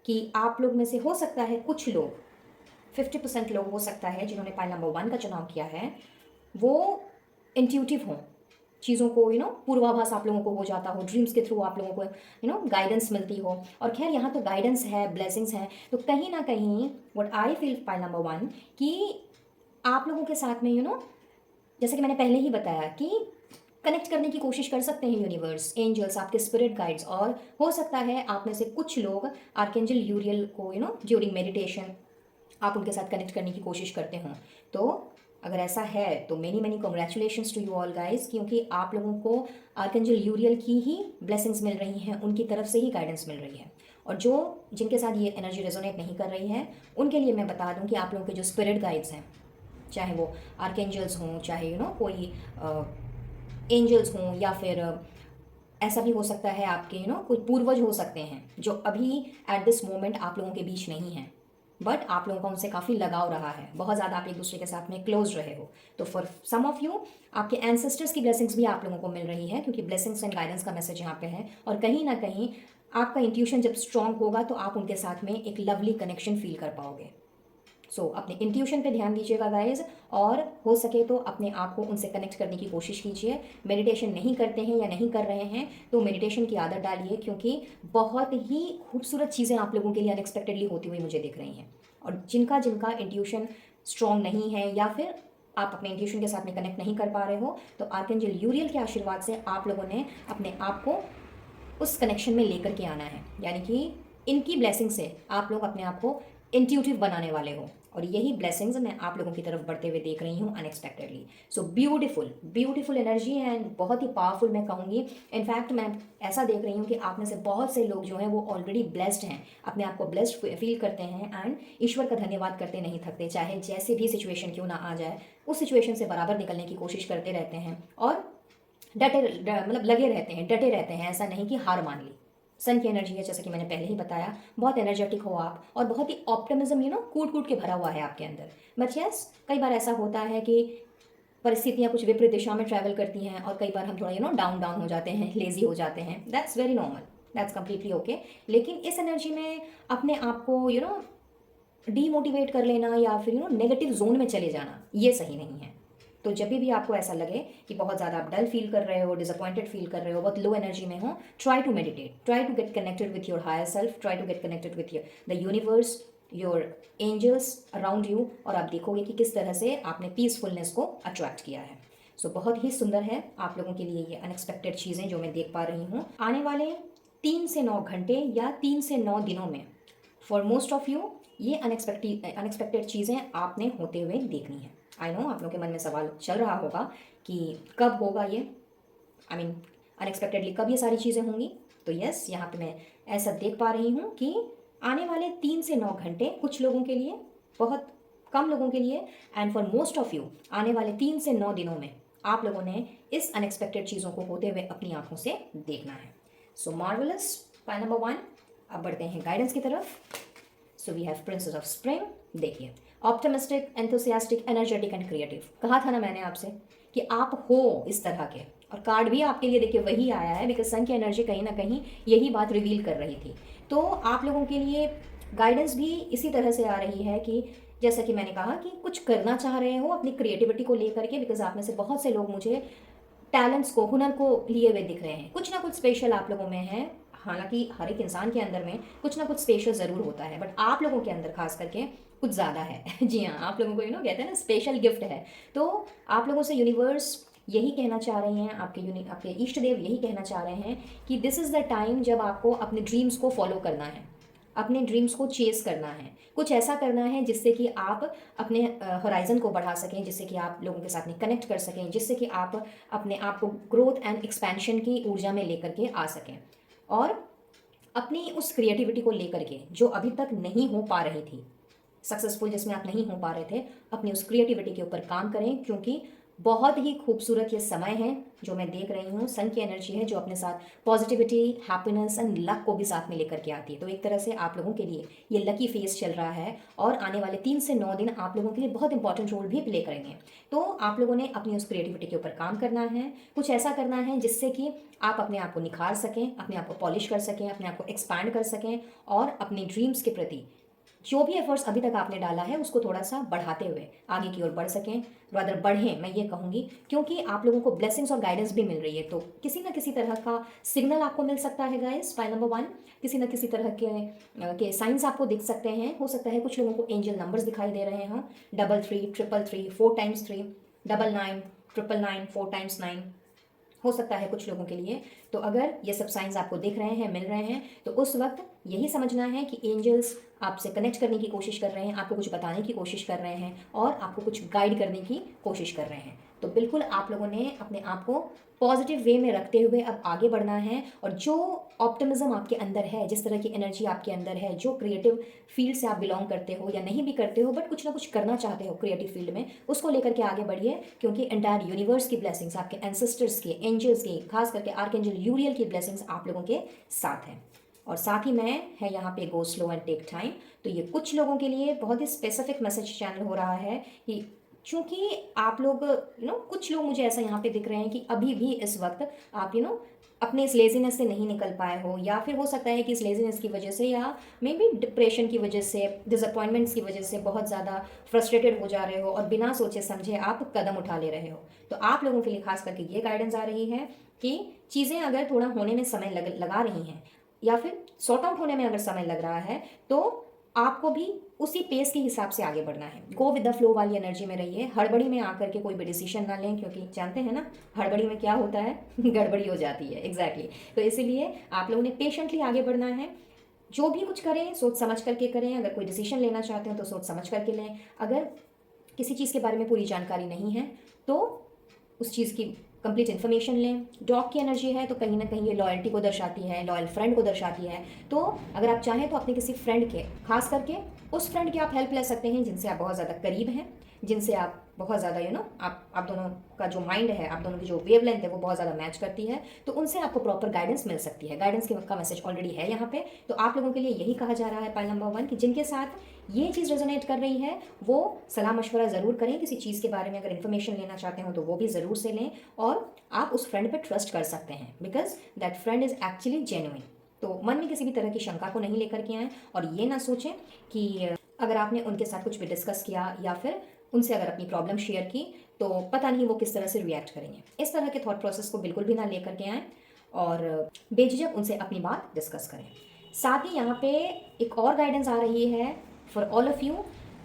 कि आप लोग में से हो सकता है कुछ लोग, 50% लोग हो सकता है जिन्होंने पाइल नंबर 1 का चुनाव किया है, वो इंट्यूटिव हों, चीज़ों को पूर्वाभास आप लोगों को हो जाता हो, ड्रीम्स के थ्रू आप लोगों को गाइडेंस मिलती हो। और खैर यहाँ तो गाइडेंस है, ब्लेसिंग्स हैं, तो कहीं ना कहीं what I feel pile number 1 कि आप लोगों के साथ में जैसे कि मैंने पहले ही बताया कि कनेक्ट करने की कोशिश कर सकते हैं यूनिवर्स, एंजल्स, आपके स्पिरिट गाइड्स, और हो सकता है आप में से कुछ लोग आर्कएंजल यूरियल को ड्यूरिंग मेडिटेशन आप उनके साथ कनेक्ट करने की कोशिश करते हों। तो अगर ऐसा है तो many many congratulations to you all guys, क्योंकि आप लोगों को आर्कएंजल यूरियल की ही ब्लेसिंग्स मिल रही हैं, उनकी तरफ से ही गाइडेंस मिल रही है। और जिनके साथ ये एनर्जी रेजोनेट नहीं कर रही है, उनके लिए मैं बता दूं कि आप लोगों के जो स्पिरिट गाइड्स हैं, चाहे वो आर्कएंजल्स हों, चाहे कोई एंजल्स हों, या फिर ऐसा भी हो सकता है आपके कोई पूर्वज हो सकते हैं जो अभी एट दिस मोमेंट आप लोगों के बीच नहीं हैं, बट आप लोगों का उनसे काफ़ी लगाव रहा है, बहुत ज़्यादा आप एक दूसरे के साथ में क्लोज रहे हो। तो फॉर सम ऑफ यू आपके एंसेस्टर्स की ब्लेसिंग्स भी आप लोगों को मिल रही है, क्योंकि ब्लेसिंग्स एंड गाइडेंस का मैसेज यहाँ पे है। और कहीं ना कहीं आपका इंट्यूशन जब स्ट्रांग होगा तो आप उनके साथ में एक लवली कनेक्शन फील कर पाओगे। सो अपने इंट्यूशन पे ध्यान दीजिएगा गाइज, और हो सके तो अपने आप को उनसे कनेक्ट करने की कोशिश कीजिए। मेडिटेशन नहीं करते हैं या नहीं कर रहे हैं तो मेडिटेशन की आदत डालिए, क्योंकि बहुत ही खूबसूरत चीज़ें आप लोगों के लिए अनएक्सपेक्टेडली होती हुई मुझे दिख रही हैं। और जिनका जिनका इंट्यूशन स्ट्रॉन्ग नहीं है, या फिर आप अपने इंट्यूशन के साथ में कनेक्ट नहीं कर पा रहे हो, तो आर्कएंजल यूरियल के आशीर्वाद से आप लोगों ने अपने आप को उस कनेक्शन में लेकर के आना है, यानी कि इनकी ब्लेसिंग से आप लोग अपने आप को इंट्यूटिव बनाने वाले हो। और यही ब्लेसिंग्स मैं आप लोगों की तरफ बढ़ते हुए देख रही हूँ unexpectedly. So beautiful energy and बहुत ही पावरफुल मैं कहूँगी। इनफैक्ट मैं ऐसा देख रही हूँ कि आप में से बहुत से लोग जो हैं वो ऑलरेडी ब्लेस्ड हैं, अपने आप को ब्लेस्ड फील करते हैं, एंड ईश्वर का धन्यवाद करते नहीं थकते, चाहे जैसे भी सिचुएशन क्यों ना आ जाए, उस सिचुएशन से बराबर निकलने की कोशिश करते रहते हैं, और मतलब लगे रहते हैं, डटे रहते हैं, ऐसा नहीं कि हार मान ली। सन की एनर्जी है, जैसा कि मैंने पहले ही बताया, बहुत एनर्जेटिक हो आप, और बहुत ही ऑप्टिमिज्म कूट कूट के भरा हुआ है आपके अंदर। बट यस, कई बार ऐसा होता है कि परिस्थितियाँ कुछ विपरीत दिशा में ट्रैवल करती हैं, और कई बार हम थोड़ा डाउन हो जाते हैं, लेजी हो जाते हैं। That's very normal, that's completely okay. लेकिन इस एनर्जी में अपने आप को डीमोटिवेट कर लेना, या फिर नेगेटिव जोन में चले जाना, ये सही नहीं है। तो जब भी आपको ऐसा लगे कि बहुत ज़्यादा आप डल फील कर रहे हो, डिसअपॉइंटेड फील कर रहे हो, बहुत लो एनर्जी में हो, try to meditate, try to get connected with your higher self, try to get connected with the universe, your angels around you, और आप देखोगे कि किस तरह से आपने पीसफुलनेस को अट्रैक्ट किया है। सो बहुत ही सुंदर है आप लोगों के लिए ये अनएक्सपेक्टेड चीज़ें जो मैं देख पा रही हूँ। आने वाले 3 से 9 घंटे या 3 से 9 दिनों में फॉर मोस्ट ऑफ यू ये अनएक्सपेक्टेड चीज़ें आपने होते हुए देखनी है। आई नो आप लोगों के मन में सवाल चल रहा होगा कि कब होगा ये, आई मीन अनएक्सपेक्टेडली कब ये सारी चीज़ें होंगी। तो यस, यहाँ पे मैं ऐसा देख पा रही हूँ कि आने वाले 3 से 9 घंटे कुछ लोगों के लिए, बहुत कम लोगों के लिए, and for most of you आने वाले 3 से 9 दिनों में आप लोगों ने इस अनएक्सपेक्टेड चीज़ों को होते हुए अपनी आंखों से देखना है। So marvellous, point number 1। अब बढ़ते हैं गाइडेंस की तरफ। So we have princess of spring. देखिए, optimistic, enthusiastic, energetic and creative. कहा था ना मैंने आपसे कि आप हो इस तरह के, और कार्ड भी आपके लिए देखिए वही आया है, बिकॉज सन की एनर्जी कहीं ना कहीं यही बात रिवील कर रही थी। तो आप लोगों के लिए गाइडेंस भी इसी तरह से आ रही है कि जैसा कि मैंने कहा कि कुछ करना चाह रहे हो अपनी क्रिएटिविटी को लेकर के, बिकॉज आप में से बहुत से लोग मुझे टैलेंट्स को, हुनर को लिए हुए दिख रहे हैं। कुछ ना कुछ स्पेशल आप लोगों में है। हालांकि हर एक इंसान के अंदर में कुछ ना कुछ स्पेशल ज़रूर होता है, बट आप लोगों के अंदर खास करके कुछ ज़्यादा है। जी हाँ, आप लोगों को कहते हैं ना स्पेशल गिफ्ट है। तो आप लोगों से यूनिवर्स यही कहना चाह रहे हैं, आपके इष्ट देव यही कहना चाह रहे हैं कि दिस इज़ द टाइम जब आपको अपने ड्रीम्स को फॉलो करना है, अपने ड्रीम्स को चेस करना है, कुछ ऐसा करना है जिससे कि आप अपने होराइजन को बढ़ा सकें, जिससे कि आप लोगों के साथ में कनेक्ट कर सकें, जिससे कि आप अपने आप को ग्रोथ एंड एक्सपेंशन की ऊर्जा में लेकर के आ सकें, और अपनी उस क्रिएटिविटी को लेकर के जो अभी तक नहीं हो पा रही थी सक्सेसफुल, जिसमें आप नहीं हो पा रहे थे, अपनी उस क्रिएटिविटी के ऊपर काम करें, क्योंकि बहुत ही खूबसूरत ये समय है जो मैं देख रही हूँ। सन की एनर्जी है जो अपने साथ पॉजिटिविटी, हैप्पीनेस एंड लक को भी साथ में लेकर के आती है। तो एक तरह से आप लोगों के लिए ये लकी फेस चल रहा है, और आने वाले 3 से 9 दिन आप लोगों के लिए बहुत इंपॉर्टेंट रोल भी प्ले करेंगे। तो आप लोगों ने अपनी उस क्रिएटिविटी के ऊपर काम करना है, कुछ ऐसा करना है जिससे कि आप अपने आप को निखार सकें, अपने आप को पॉलिश कर सकें, अपने आप को एक्सपैंड कर सकें, और अपनी ड्रीम्स के प्रति जो भी एफर्ट्स अभी तक आपने डाला है उसको थोड़ा सा बढ़ाते हुए आगे की ओर बढ़ सकें, रादर बढ़ें, मैं ये कहूँगी, क्योंकि आप लोगों को ब्लेसिंग्स और गाइडेंस भी मिल रही है। तो किसी ना किसी तरह का सिग्नल आपको मिल सकता है गाइस। पॉइंट नंबर 1, किसी ना किसी तरह के साइंस आपको दिख सकते हैं। हो सकता है कुछ लोगों को एंजल नंबर्स दिखाई दे रहे हों, 33, 333, 4 टाइम्स 3, 99, 999, 4 टाइम्स 9 हो सकता है कुछ लोगों के लिए। तो अगर ये सब साइंस आपको दिख रहे हैं, मिल रहे हैं, तो उस वक्त यही समझना है कि एंजल्स आपसे कनेक्ट करने की कोशिश कर रहे हैं, आपको कुछ बताने की कोशिश कर रहे हैं, और आपको कुछ गाइड करने की कोशिश कर रहे हैं। तो बिल्कुल आप लोगों ने अपने आप को पॉजिटिव वे में रखते हुए अब आगे बढ़ना है, और जो ऑप्टिमिज्म आपके अंदर है, जिस तरह की एनर्जी आपके अंदर है, जो क्रिएटिव फील्ड से आप बिलोंग करते हो या नहीं भी करते हो, बट कुछ ना कुछ करना चाहते हो क्रिएटिव फील्ड में, उसको लेकर के आगे बढ़िए, क्योंकि एंटायर यूनिवर्स की ब्लेसिंग्स, आपके एंसेस्टर्स के, एंजल्स की, खास करके आर्कएंजल यूरियल की ब्लेसिंग्स आप लोगों के साथ हैं। और साथ ही में है यहाँ पे go slow and take time. तो ये कुछ लोगों के लिए बहुत ही स्पेसिफिक मैसेज चैनल हो रहा है कि चूंकि आप लोग कुछ लोग मुझे ऐसा यहाँ पे दिख रहे हैं कि अभी भी इस वक्त आप अपने इस लेजीनेस से नहीं निकल पाए हो, या फिर हो सकता है कि इस लेजीनेस की वजह से, या मे बी डिप्रेशन की वजह से, डिसअपॉइंटमेंट्स की वजह से बहुत ज़्यादा फ्रस्ट्रेटेड हो जा रहे हो, और बिना सोचे समझे आप कदम उठा ले रहे हो। तो आप लोगों के लिए खास करके ये गाइडेंस आ रही है कि चीज़ें अगर थोड़ा होने में समय लगा रही हैं, या फिर सॉर्ट आउट होने में अगर समय लग रहा है, तो आपको भी उसी पेस के हिसाब से आगे बढ़ना है। गो विद द फ्लो वाली एनर्जी में रहिए, हड़बड़ी में आकर के कोई भी डिसीजन ना लें, क्योंकि जानते हैं ना हड़बड़ी में क्या होता है, गड़बड़ी हो जाती है। एग्जैक्टली तो इसीलिए आप लोगों ने पेशेंटली आगे बढ़ना है। जो भी कुछ करें सोच समझ करके करें, अगर कोई डिसीजन लेना चाहते हो तो सोच समझ करके लें। अगर किसी चीज़ के बारे में पूरी जानकारी नहीं है तो उस चीज़ की कंप्लीट इन्फॉर्मेशन लें। डॉग की एनर्जी है तो कहीं ना कहीं ये लॉयल्टी को दर्शाती है, लॉयल फ्रेंड को दर्शाती है। तो अगर आप चाहें तो अपने किसी फ्रेंड के, खास करके उस फ्रेंड की आप हेल्प ले सकते हैं जिनसे आप बहुत ज़्यादा करीब हैं, जिनसे आप बहुत ज़्यादा आप दोनों का जो माइंड है, आप दोनों की जो वेवलेंथ है वो बहुत ज़्यादा मैच करती है। तो उनसे आपको प्रॉपर गाइडेंस मिल सकती है। गाइडेंस का मैसेज ऑलरेडी है यहाँ पे। तो आप लोगों के लिए यही कहा जा रहा है पॉइंट नंबर 1 कि जिनके साथ ये चीज़ रेजोनेट कर रही है वो सलाह मशवरा ज़रूर करें। किसी चीज़ के बारे में अगर इन्फॉर्मेशन लेना चाहते हो तो वो भी ज़रूर से लें, और आप उस फ्रेंड पर ट्रस्ट कर सकते हैं, because that friend is actually genuine. तो मन में किसी भी तरह की शंका को नहीं लेकर के आएँ, और ये ना सोचें कि अगर आपने उनके साथ कुछ भी डिस्कस किया या फिर उनसे अगर अपनी प्रॉब्लम शेयर की तो पता नहीं वो किस तरह से रिएक्ट करेंगे। इस तरह के थॉट प्रोसेस को बिल्कुल भी ना लेकर के आएँ, और बेझिझक उनसे अपनी बात डिस्कस करें। साथ ही यहाँ पे एक और गाइडेंस आ रही है फॉर ऑल ऑफ यू,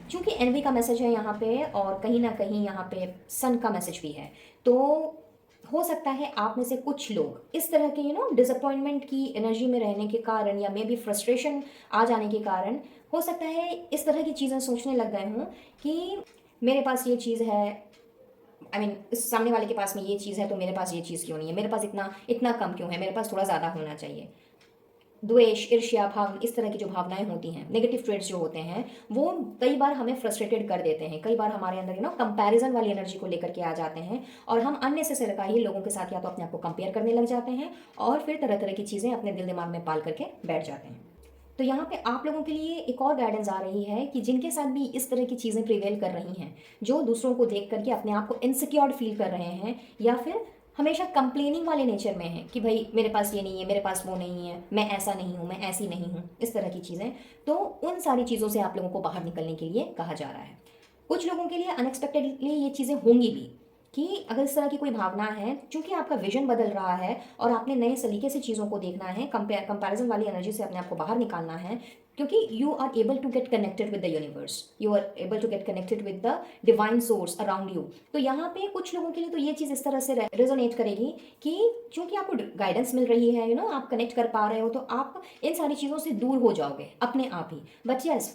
चूँकि एनवी का मैसेज है यहाँ पे, और कहीं ना कहीं यहाँ पे सन का मैसेज भी है। तो हो सकता है आप में से कुछ लोग इस तरह के डिसअपॉइंटमेंट की एनर्जी में रहने के कारण या मे बी फ्रस्ट्रेशन आ जाने के कारण हो सकता है इस तरह की चीज़ें सोचने लग गए हों कि मेरे पास ये चीज़ है, इस सामने वाले के पास में ये चीज़ है तो मेरे पास ये चीज़ क्यों नहीं है, मेरे पास इतना इतना कम क्यों है, मेरे पास थोड़ा ज़्यादा होना चाहिए। द्वेष, ईर्ष्या भाव, इस तरह की जो भावनाएं होती हैं, नेगेटिव ट्रेड्स जो होते हैं, वो कई बार हमें फ्रस्ट्रेटेड कर देते हैं। कई बार हमारे अंदर कंपैरिजन वाली एनर्जी को लेकर के आ जाते हैं और हम अननेसेसरी ही लोगों के साथ या तो अपने आप को कंपेयर करने लग जाते हैं और फिर तरह तरह की चीज़ें अपने दिल दिमाग में पाल करके बैठ जाते हैं। तो यहाँ पे आप लोगों के लिए एक और गाइडेंस आ रही है कि जिनके साथ भी इस तरह की चीज़ें प्रिवेल कर रही हैं, जो दूसरों को देख करके अपने आप को इनसिक्योर फील कर रहे हैं या फिर हमेशा कंप्लेनिंग वाले नेचर में है कि भाई मेरे पास ये नहीं है, मेरे पास वो नहीं है, मैं ऐसा नहीं हूँ, मैं ऐसी नहीं हूँ, इस तरह की चीज़ें, तो उन सारी चीज़ों से आप लोगों को बाहर निकलने के लिए कहा जा रहा है। कुछ लोगों के लिए अनएक्सपेक्टेडली ये चीज़ें होंगी भी कि अगर इस तरह की कोई भावना है, चूंकि आपका विजन बदल रहा है और आपने नए सलीके से चीज़ों को देखना है, कंपैरिजन वाली एनर्जी से अपने आप को बाहर निकालना है, क्योंकि you are able to get connected with the universe, you are able to get connected with the divine source around you. तो यहाँ पे कुछ लोगों के लिए तो ये चीज़ इस तरह से रेजोनेट करेगी कि चूंकि आपको गाइडेंस मिल रही है, आप कनेक्ट कर पा रहे हो, तो आप इन सारी चीज़ों से दूर हो जाओगे अपने आप ही। But yes,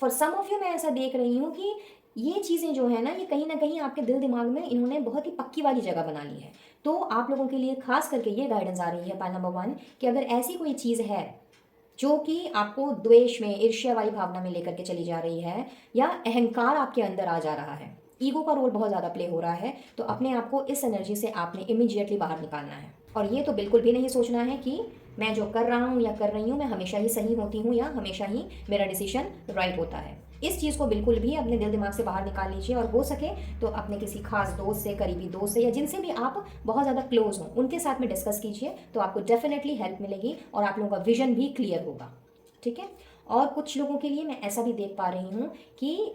for some of you मैं ऐसा देख रही हूँ कि ये चीज़ें जो है ना कहीं आपके दिल दिमाग में इन्होंने बहुत ही पक्की वाली जगह बना ली है। तो आप लोगों के लिए खास करके ये गाइडेंस आ रही है पाइल नंबर 1 कि अगर ऐसी कोई चीज़ है जो कि आपको द्वेष में, ईर्ष्या वाली भावना में लेकर के चली जा रही है या अहंकार आपके अंदर आ जा रहा है, ईगो का रोल बहुत ज़्यादा प्ले हो रहा है, तो अपने आप को इस एनर्जी से आपने इमीडिएटली बाहर निकालना है। और ये तो बिल्कुल भी नहीं सोचना है कि मैं जो कर रहा हूँ या कर रही हूँ मैं हमेशा ही सही होती हूँ या हमेशा ही मेरा डिसीजन राइट होता है। इस चीज़ को बिल्कुल भी अपने दिल दिमाग से बाहर निकाल लीजिए और हो सके तो अपने किसी खास दोस्त से, करीबी दोस्त से या जिनसे भी आप बहुत ज़्यादा क्लोज हों उनके साथ में डिस्कस कीजिए, तो आपको डेफिनेटली हेल्प मिलेगी और आप लोगों का विजन भी क्लियर होगा। ठीक है। और कुछ लोगों के लिए मैं ऐसा भी देख पा रही हूँ कि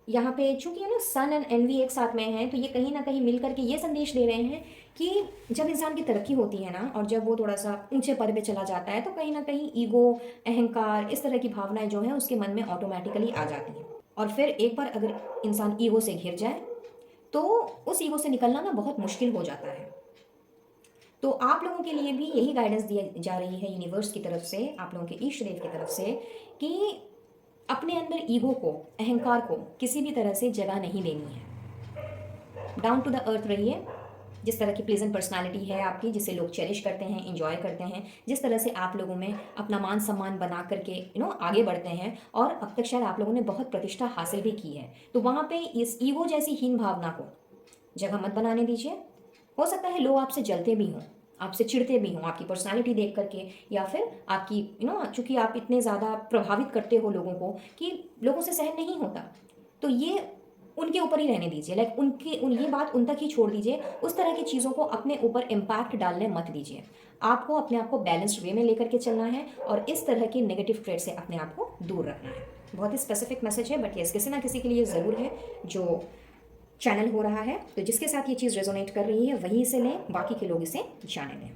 यहाँ पे चूंकि सन एंड एनवी एक साथ में है, तो ये कहीं ना कहीं मिल करके ये संदेश दे रहे हैं कि जब इंसान की तरक्की होती है ना और जब वो थोड़ा सा ऊंचे पद पे चला जाता है, तो कहीं ना कहीं ईगो, अहंकार, इस तरह की भावनाएं जो है उसके मन में ऑटोमेटिकली आ जाती हैं। और फिर एक बार अगर इंसान ईगो से घिर जाए तो उस ईगो से निकलना ना बहुत मुश्किल हो जाता है। तो आप लोगों के लिए भी यही गाइडेंस दी जा रही है यूनिवर्स की तरफ से, आप लोगों के ईष्ट देव की तरफ से, कि अपने अंदर ईगो को, अहंकार को किसी भी तरह से जगह नहीं देनी है। डाउन टू द अर्थ रहिए। जिस तरह की प्लेजेंट पर्सनालिटी है आपकी, जिसे लोग चेरिश करते हैं, इंजॉय करते हैं, जिस तरह से आप लोगों में अपना मान सम्मान बना करके आगे बढ़ते हैं और अब तक शायद आप लोगों ने बहुत प्रतिष्ठा हासिल भी की है, तो वहाँ पे इस ईगो जैसी हीन भावना को जगह मत बनाने दीजिए। हो सकता है लोग आपसे जलते भी हों, आपसे चिढ़ते भी हों आपकी पर्सनालिटी देख करके, या फिर आपकी चूंकि आप इतने ज़्यादा प्रभावित करते हो लोगों को कि लोगों से सहन नहीं होता, तो ये उनके ऊपर ही रहने दीजिए। लाइक ये बात उन तक ही छोड़ दीजिए। उस तरह की चीज़ों को अपने ऊपर इम्पैक्ट डालने मत दीजिए। आपको अपने आप को बैलेंस्ड वे में लेकर के चलना है और इस तरह के नेगेटिव ट्रेड से अपने आप को दूर रखना है। बहुत ही स्पेसिफिक मैसेज है, बट यस, किसी ना किसी के लिए ज़रूर है जो चैनल हो रहा है। तो जिसके साथ ये चीज़ रेजोनेट कर रही है वही इसे लें, बाकी के लोग इसे जाने दें।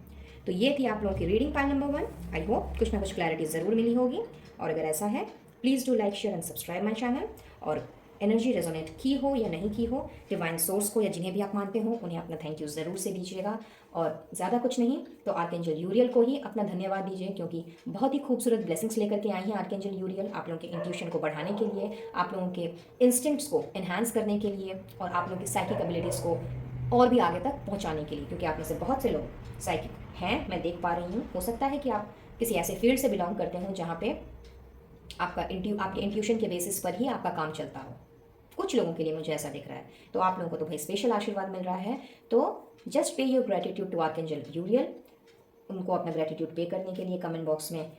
तो ये थी आप लोगों की reading pile number 1। I hope कुछ ना कुछ क्लैरिटी ज़रूर मिली होगी, और अगर ऐसा है please do like, share and subscribe my channel. और एनर्जी रेजोनेट की हो या नहीं की हो, डिवाइन सोर्स को या जिन्हें भी आप मानते हो उन्हें अपना थैंक यू ज़रूर से दीजिएगा। और ज़्यादा कुछ नहीं तो आर्कएंजल यूरियल को ही अपना धन्यवाद दीजिए, क्योंकि बहुत ही खूबसूरत ब्लेसिंग्स लेकर के आई हैं आर्कएंजल यूरियल आप लोगों के इंट्यूशन को बढ़ाने के लिए, आप लोगों के इंस्टिंक्ट्स को एनहांस करने के लिए और आप लोगों की साइकिक एबिलिटीज़ को और भी आगे तक पहुंचाने के लिए, क्योंकि आप में से बहुत से लोग साइकिक हैं, मैं देख पा रही हूँ। हो सकता है कि आप किसी ऐसे फील्ड से बिलोंग करते हो जहाँ पे आपके इंट्यूशन के बेसिस पर ही आपका काम चलता हो। कुछ लोगों के लिए मुझे ऐसा दिख रहा है, तो आप लोगों को तो भाई स्पेशल आशीर्वाद मिल रहा है। तो just pay your gratitude to archangel Uriel. उनको अपना ग्रेटिट्यूड पे करने के लिए कमेंट बॉक्स में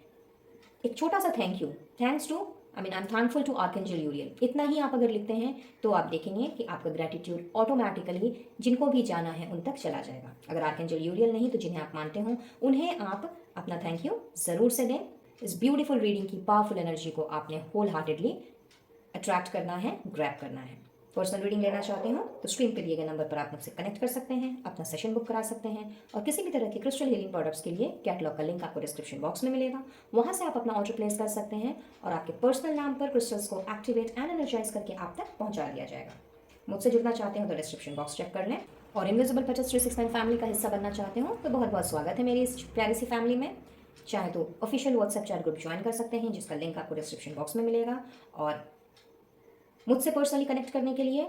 एक छोटा सा thank you, thanks to, I am thankful to archangel Uriel, इतना ही आप अगर लिखते हैं तो आप देखेंगे कि आपका ग्रेटिट्यूड ऑटोमेटिकली जिनको भी जाना है उन तक चला जाएगा। अगर आर्कएंजल यूरियल नहीं तो जिन्हें आप मानते हो उन्हें आप अपना थैंक यू ज़रूर से दें। इस ब्यूटीफुल रीडिंग की पावरफुल एनर्जी को आपने होल हार्टेडली अट्रैक्ट करना है, ग्रैब करना है। पर्सनल रीडिंग लेना चाहते हो तो स्क्रीन पर दिए गए नंबर पर आप मुझसे कनेक्ट कर सकते हैं, अपना सेशन बुक करा सकते हैं, और किसी भी तरह के क्रिस्टल हीलिंग प्रोडक्ट्स के लिए कैटलॉग का लिंक आपको डिस्क्रिप्शन बॉक्स में मिलेगा, वहाँ से आप अपना ऑर्डर प्लेस कर सकते हैं और आपके पर्सनल नाम पर क्रिस्टल्स को एक्टिवेट एंड एनर्जाइज करके आप तक पहुँचा दिया जाएगा। मुझसे जुड़ना चाहते हो तो डिस्क्रिप्शन बॉक्स चेक कर लें और इनविजिबल पेटल्स 369 फैमिली का हिस्सा बनना चाहते हो तो बहुत बहुत स्वागत है मेरी इस प्यारी सी फैमिली में। चाहे तो official WhatsApp chat group join कर सकते हैं, जिसका लिंक आपको डिस्क्रिप्शन बॉक्स में मिलेगा। और मुझसे पर्सनली कनेक्ट करने के लिए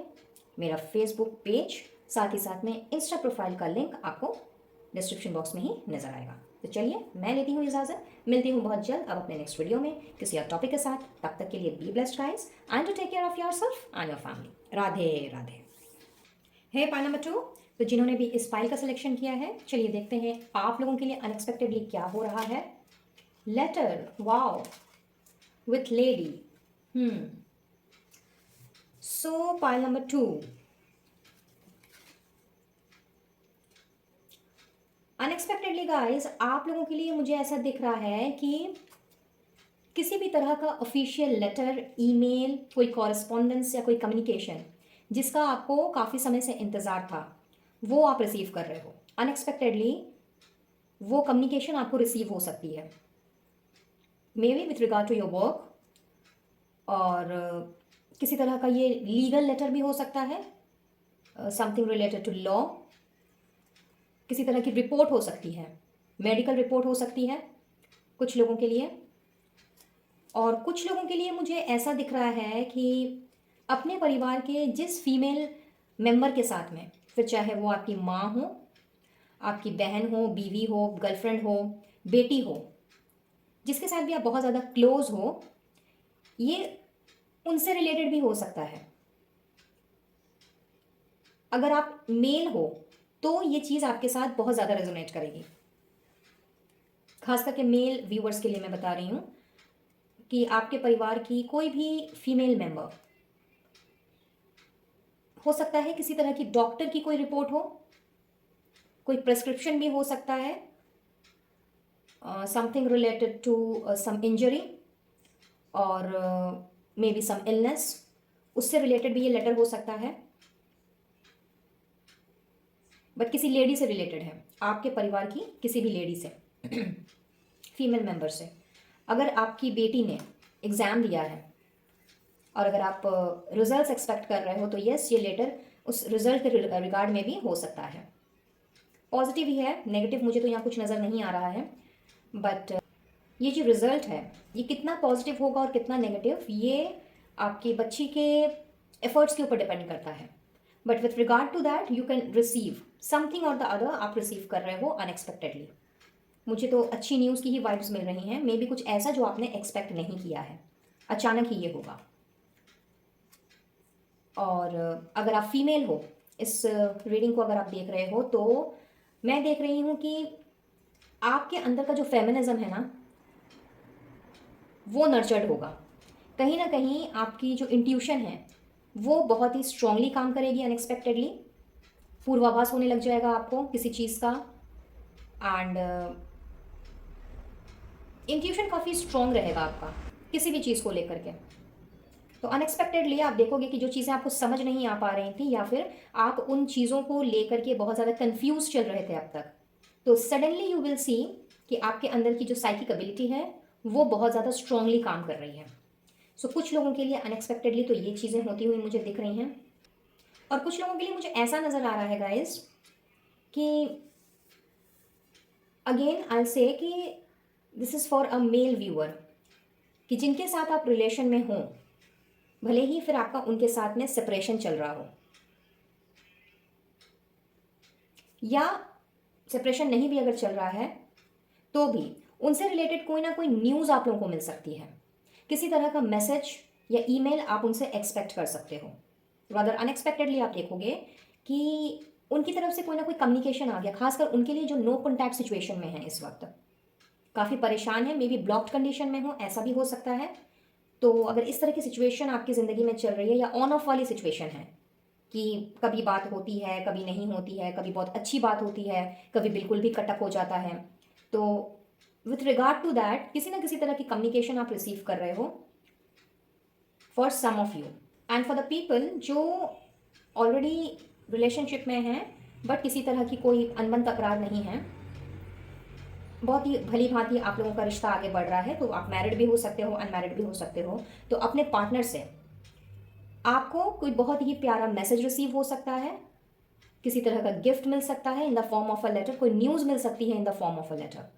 मेरा फेसबुक पेज, साथ ही साथ में इंस्टा प्रोफाइल का लिंक आपको डिस्क्रिप्शन बॉक्स में ही नजर आएगा। तो चलिए मैं लेती हूँ इजाज़त, मिलती हूँ बहुत जल्द अब अपने नेक्स्ट वीडियो में किसी और टॉपिक के साथ। तब तक के लिए be blessed guys and to take care of yourself and your family. Radhe Radhe. है पाइल नंबर 2। तो जिन्होंने भी इस पाइल का सिलेक्शन किया है, चलिए देखते हैं आप लोगों के लिए अनएक्सपेक्टेडली क्या हो रहा है। Letter, wow, with lady. So pile number 2, unexpectedly guys आप लोगों के लिए मुझे ऐसा दिख रहा है कि किसी भी तरह का ऑफिशियल लेटर, ईमेल, कोई कॉरेस्पॉन्डेंस या कोई कम्युनिकेशन जिसका आपको काफ़ी समय से इंतज़ार था, वो आप रिसीव कर रहे हो। अनएक्सपेक्टेडली वो कम्युनिकेशन आपको रिसीव हो सकती है, maybe with regard to your work, और किसी तरह का ये लीगल लेटर भी हो सकता है, समथिंग रिलेटेड टू लॉ, किसी तरह की रिपोर्ट हो सकती है, मेडिकल रिपोर्ट हो सकती है कुछ लोगों के लिए। और कुछ लोगों के लिए मुझे ऐसा दिख रहा है कि अपने परिवार के जिस फीमेल मेंबर के साथ में, फिर चाहे वो आपकी माँ हो, आपकी बहन हो, बीवी हो, गर्लफ्रेंड हो, बेटी हो, जिसके साथ भी आप बहुत ज़्यादा क्लोज हो, ये उनसे रिलेटेड भी हो सकता है। अगर आप मेल हो तो ये चीज़ आपके साथ बहुत ज़्यादा रेजोनेट करेगी। खास करके मेल व्यूअर्स के लिए मैं बता रही हूँ कि आपके परिवार की कोई भी फीमेल मेंबर, हो सकता है किसी तरह की डॉक्टर की कोई रिपोर्ट हो, कोई प्रेस्क्रिप्शन भी हो सकता है, something related to some injury और मे बी सम इलनेस, उससे रिलेटेड भी ये लेटर हो सकता है। बट किसी लेडी से रिलेटेड है, आपके परिवार की किसी भी लेडी से, फीमेल मेंबर से। अगर आपकी बेटी ने एग्ज़ाम दिया है और अगर आप रिजल्ट्स एक्सपेक्ट कर रहे हो तो यस, ये लेटर उस रिजल्ट के रिगार्ड में भी हो सकता है। पॉजिटिव ही है, नेगेटिव मुझे तो यहाँ कुछ नज़र नहीं आ रहा है। बट ये जो रिज़ल्ट है ये कितना पॉजिटिव होगा और कितना नेगेटिव, ये आपकी बच्ची के एफर्ट्स के ऊपर डिपेंड करता है। But with regard to that you can receive something और द अदर, आप रिसीव कर रहे हो अनएक्सपेक्टेडली। मुझे तो अच्छी न्यूज़ की ही वाइब्स मिल रही हैं, मे बी कुछ ऐसा जो आपने एक्सपेक्ट नहीं किया है, अचानक ही ये होगा। और अगर आप फीमेल हो, इस रीडिंग को अगर आप देख रहे हो, तो मैं देख रही हूँ कि आपके अंदर का जो फेमिनिज्म है ना, वो नर्चर्ड होगा। कहीं ना कहीं आपकी जो इंट्यूशन है वो बहुत ही स्ट्रांगली काम करेगी अनएक्सपेक्टेडली। पूर्वाभास होने लग जाएगा आपको किसी चीज़ का, एंड इंट्यूशन काफ़ी स्ट्रांग रहेगा आपका किसी भी चीज़ को लेकर के। तो अनएक्सपेक्टेडली आप देखोगे कि जो चीज़ें आपको समझ नहीं आ पा रही थी, या फिर आप उन चीज़ों को लेकर के बहुत ज़्यादा कंफ्यूज चल रहे थे अब तक, तो सडनली यू विल सी कि आपके अंदर की जो साइकिक एबिलिटी है वो बहुत ज़्यादा स्ट्रांगली काम कर रही है। सो कुछ लोगों के लिए अनएक्सपेक्टेडली तो ये चीज़ें होती हुई मुझे दिख रही हैं। और कुछ लोगों के लिए मुझे ऐसा नज़र आ रहा है गाइस कि अगेन आई से कि this is for a male viewer, कि जिनके साथ आप रिलेशन में हो, भले ही फिर आपका उनके साथ में सेपरेशन चल रहा हो, या सेपरेशन नहीं भी अगर चल रहा है तो भी उनसे रिलेटेड कोई ना कोई न्यूज़ आप लोगों को मिल सकती है। किसी तरह का मैसेज या ईमेल आप उनसे एक्सपेक्ट कर सकते हो। रादर अनएक्सपेक्टेडली आप देखोगे कि उनकी तरफ से कोई ना कोई कम्युनिकेशन आ गया, खासकर उनके लिए जो नो कॉन्टैक्ट सिचुएशन में है, इस वक्त काफ़ी परेशान है, मे बी ब्लॉक्ड कंडीशन में हो, ऐसा भी हो सकता है। तो अगर इस तरह की सिचुएशन आपकी ज़िंदगी में चल रही है, या ऑन ऑफ वाली सिचुएशन है कि कभी बात होती है, कभी नहीं होती है, कभी बहुत अच्छी बात होती है, कभी बिल्कुल भी कटअप हो जाता है, तो विथ रिगार्ड टू दैट किसी ना किसी तरह की कम्युनिकेशन आप रिसीव कर रहे हो for some of you. And for the people जो ऑलरेडी रिलेशनशिप में हैं बट किसी तरह की कोई अनबन तकरार नहीं है, बहुत ही भली भांति आप लोगों का रिश्ता आगे बढ़ रहा है, तो आप मैरिड भी हो सकते हो, अनमैरिड भी हो सकते हो, तो अपने पार्टनर से आपको कोई बहुत ही प्यारा मैसेज रिसीव हो सकता है, किसी तरह का गिफ्ट मिल सकता है in the form of a letter, कोई न्यूज़ मिल सकती है in the form of a letter.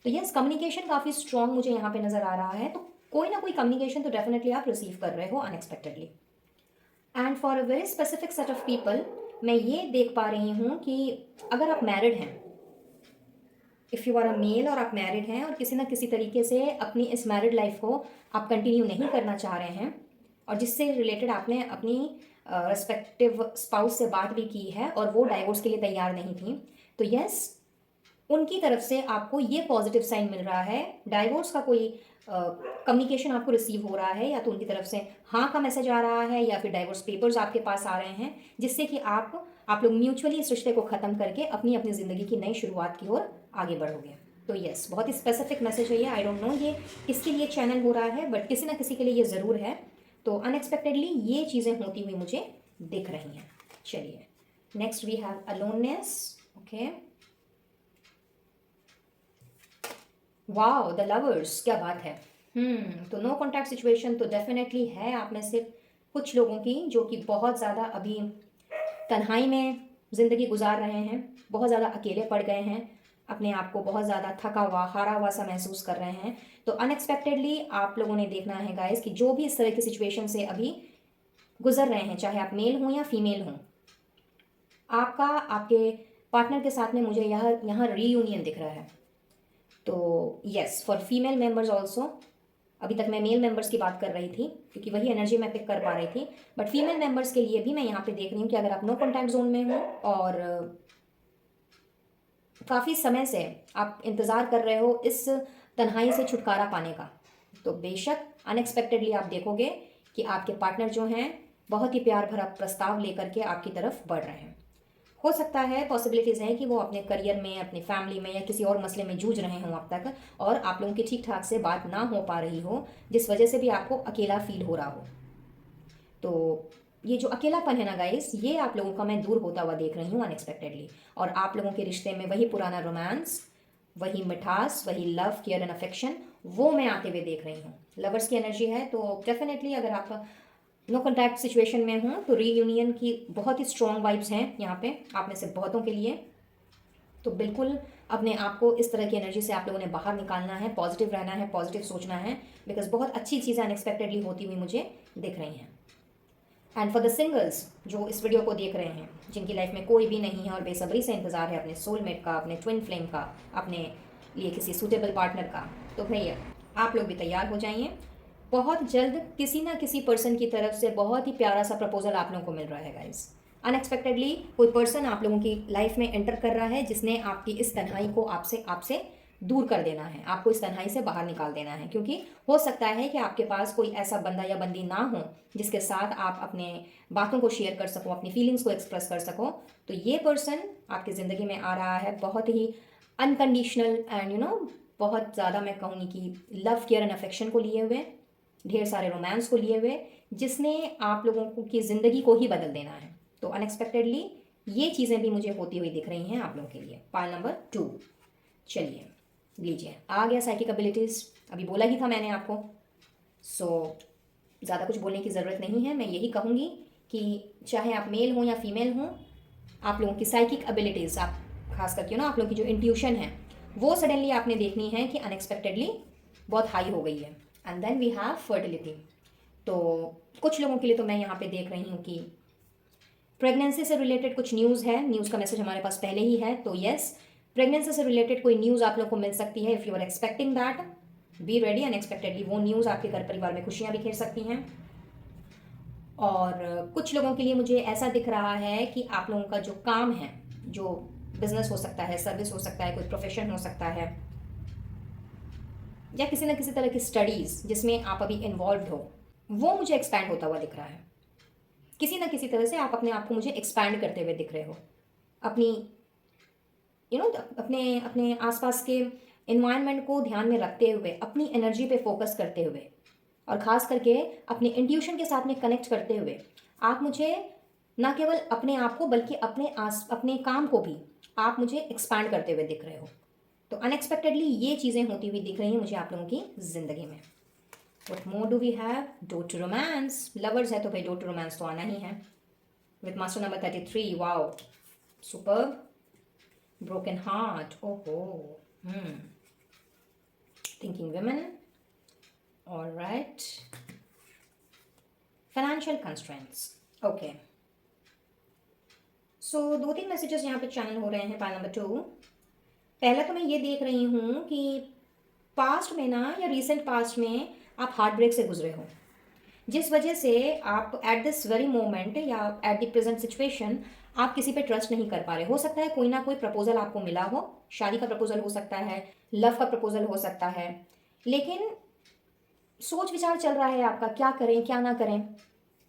तो यस, कम्युनिकेशन काफ़ी स्ट्रॉन्ग मुझे यहाँ पे नज़र आ रहा है, तो कोई ना कोई कम्युनिकेशन तो डेफिनेटली आप रिसीव कर रहे हो unexpectedly. And for a very specific set of people मैं ये देख पा रही हूँ कि अगर आप मैरिड हैं, if you are a male और आप मैरिड हैं और किसी ना किसी तरीके से अपनी इस मैरिड लाइफ को आप कंटिन्यू नहीं करना चाह रहे हैं और जिससे रिलेटेड आपने अपनी रिस्पेक्टिव स्पाउस से बात भी की है और वो डाइवोर्स के लिए तैयार नहीं थी, तो यस, उनकी तरफ से आपको ये पॉजिटिव साइन मिल रहा है, डाइवोर्स का कोई कम्युनिकेशन आपको रिसीव हो रहा है, या तो उनकी तरफ से हाँ का मैसेज आ रहा है या फिर डाइवोर्स पेपर्स आपके पास आ रहे हैं, जिससे कि आप लोग म्यूचुअली इस रिश्ते को ख़त्म करके अपनी अपनी ज़िंदगी की नई शुरुआत की ओर आगे बढ़ोगे। तो यस, बहुत ही स्पेसिफिक मैसेज है ये। आई डोंट नो ये किसके लिए चैनल हो रहा है, बट किसी ना किसी के लिए ये ज़रूर है। तो अनएक्सपेक्टेडली ये चीज़ें होती हुई मुझे दिख रही हैं। चलिए, next we have aloneness. Okay, wow, the lovers, क्या बात है। तो नो कॉन्टैक्ट सिचुएशन तो डेफिनेटली है आप में से कुछ लोगों की, जो कि बहुत ज़्यादा अभी तन्हाई में ज़िंदगी गुजार रहे हैं, बहुत ज़्यादा अकेले पड़ गए हैं, अपने आप को बहुत ज़्यादा थका हुआ हारा हुआ सा महसूस कर रहे हैं। तो अनएक्सपेक्टेडली आप लोगों ने देखना है गाइस कि जो भी इस तरह की सिचुएशन से अभी गुजर रहे हैं, चाहे आप मेल हों या फीमेल हों, आपका आपके पार्टनर के साथ में मुझे यहाँ रीयूनियन दिख रहा है। तो yes, for female members also, अभी तक मैं मेल मेंबर्स की बात कर रही थी क्योंकि वही एनर्जी मैं पिक कर पा रही थी, बट फीमेल मेंबर्स के लिए भी मैं यहाँ पे देख रही हूँ कि अगर आप नो कॉन्टैक्ट जोन में हो और काफ़ी समय से आप इंतज़ार कर रहे हो इस तन्हाई से छुटकारा पाने का, तो बेशक अनएक्सपेक्टेडली आप देखोगे कि आपके पार्टनर जो हैं बहुत ही प्यार भरा प्रस्ताव लेकर के आपकी तरफ बढ़ रहे हैं। हो सकता है, पॉसिबिलिटीज़ हैं कि वो अपने करियर में, अपनी फैमिली में या किसी और मसले में जूझ रहे हों अब तक, और आप लोगों की ठीक ठाक से बात ना हो पा रही हो, जिस वजह से भी आपको अकेला फील हो रहा हो। तो ये जो अकेलापन है ना गाइस, ये आप लोगों का मैं दूर होता हुआ देख रही हूँ अनएक्सपेक्टेडली, और आप लोगों के रिश्ते में वही पुराना रोमांस, वही मिठास, वही लव, केयर एंड अफेक्शन, वो मैं आते हुए देख रही हूँ। लवर्स की एनर्जी है, तो डेफिनेटली अगर आप नो कॉन्टैक्ट सिचुएशन में हूँ तो रीयूनियन की बहुत ही स्ट्रॉन्ग वाइब्स हैं यहाँ पे आप में से बहुतों के लिए। तो बिल्कुल अपने आप को इस तरह की एनर्जी से आप लोगों ने बाहर निकालना है, पॉजिटिव रहना है, पॉजिटिव सोचना है, बिकॉज बहुत अच्छी चीज़ें अनएक्सपेक्टेडली होती हुई मुझे दिख रही हैं। एंड फॉर द सिंगल्स जो इस वीडियो को देख रहे हैं, जिनकी लाइफ में कोई भी नहीं है और बेसब्री से इंतज़ार है अपने सोलमेट का, अपने ट्विन फ्लेम का, अपने लिए किसी सूटेबल पार्टनर का, तो भैया आप लोग भी तैयार हो जाइए। बहुत जल्द किसी ना किसी पर्सन की तरफ से बहुत ही प्यारा सा प्रपोजल आप लोगों को मिल रहा है गाइस। अनएक्सपेक्टेडली कोई पर्सन आप लोगों की लाइफ में एंटर कर रहा है जिसने आपकी इस तन्हाई को आपसे आपसे दूर कर देना है, आपको इस तन्हाई से बाहर निकाल देना है, क्योंकि हो सकता है कि आपके पास कोई ऐसा बंदा या बंदी ना हो जिसके साथ आप अपने बातों को शेयर कर सको, अपनी फीलिंग्स को एक्सप्रेस कर सको। तो ये पर्सन आपकी ज़िंदगी में आ रहा है बहुत ही अनकंडीशनल एंड बहुत ज़्यादा मैं कहूँगी कि लव, केयर एंड अफेक्शन को लिए हुए, ढेर सारे रोमांस को लिए हुए, जिसने आप लोगों की ज़िंदगी को ही बदल देना है। तो अनएक्सपेक्टेडली ये चीज़ें भी मुझे होती हुई दिख रही हैं आप लोगों के लिए। पाल नंबर 2, चलिए लीजिए, आ गया साइकिक एबिलिटीज़, अभी बोला ही था मैंने आपको। ज़्यादा कुछ बोलने की ज़रूरत नहीं है। मैं यही कहूँगी कि चाहे आप मेल हों या फीमेल हों, आप लोगों की साइकिक एबिलिटीज़, आप खास करके आप लोगों की जो इंट्यूशन है वो सडनली आपने देखनी है कि अनएक्सपेक्टेडली बहुत हाई हो गई है। And then we have fertility. तो कुछ लोगों के लिए तो मैं यहाँ पे देख रही हूँ कि प्रेगनेंसी से रिलेटेड कुछ न्यूज़ है, न्यूज़ का मैसेज हमारे पास पहले ही है। तो यस, प्रेगनेंसी से रिलेटेड कोई न्यूज़ आप लोग को मिल सकती है। If you are expecting that, be ready. Unexpectedly वो न्यूज़ आपके घर परिवार में खुशियाँ बिखेर सकती हैं। और कुछ लोगों के लिए मुझे ऐसा दिख रहा है कि आप लोगों का जो काम है, जो बिजनेस हो सकता है, सर्विस हो सकता है, कोई प्रोफेशन हो सकता है, या किसी न किसी तरह की स्टडीज़ जिसमें आप अभी इन्वॉल्व हो, वो मुझे एक्सपैंड होता हुआ दिख रहा है। किसी न किसी तरह से आप अपने आप को मुझे एक्सपैंड करते हुए दिख रहे हो, अपनी अपने अपने आसपास के इन्वायरमेंट को ध्यान में रखते हुए, अपनी एनर्जी पे फोकस करते हुए, और ख़ास करके अपने इंट्यूशन के साथ में कनेक्ट करते हुए, आप मुझे ना केवल अपने आप को बल्कि अपने काम को भी आप मुझे एक्सपैंड करते हुए दिख रहे हो। तो अनएक्सपेक्टेडली ये चीज़ें होती हुई दिख रही हैं मुझे आप लोगों की ज़िंदगी में। What more do we have? Door to romance. Lovers है तो भाई डोर टू रोमांस तो आना ही है। With master number 33, wow, super, broken heart, ओहो, thinking women, alright, financial constraints, okay. So 2-3 messages यहाँ पे चैनल हो रहे हैं। पाइल नंबर 2, पहला तो मैं ये देख रही हूँ कि पास्ट में ना, या रिसेंट पास्ट में आप हार्ट ब्रेक से गुजरे हो, जिस वजह से आप एट दिस वेरी मोमेंट या एट द प्रेजेंट सिचुएशन आप किसी पे ट्रस्ट नहीं कर पा रहे। हो सकता है कोई ना कोई प्रपोजल आपको मिला हो, शादी का प्रपोजल हो सकता है, लव का प्रपोजल हो सकता है, लेकिन सोच विचार चल रहा है आपका, क्या करें क्या ना करें,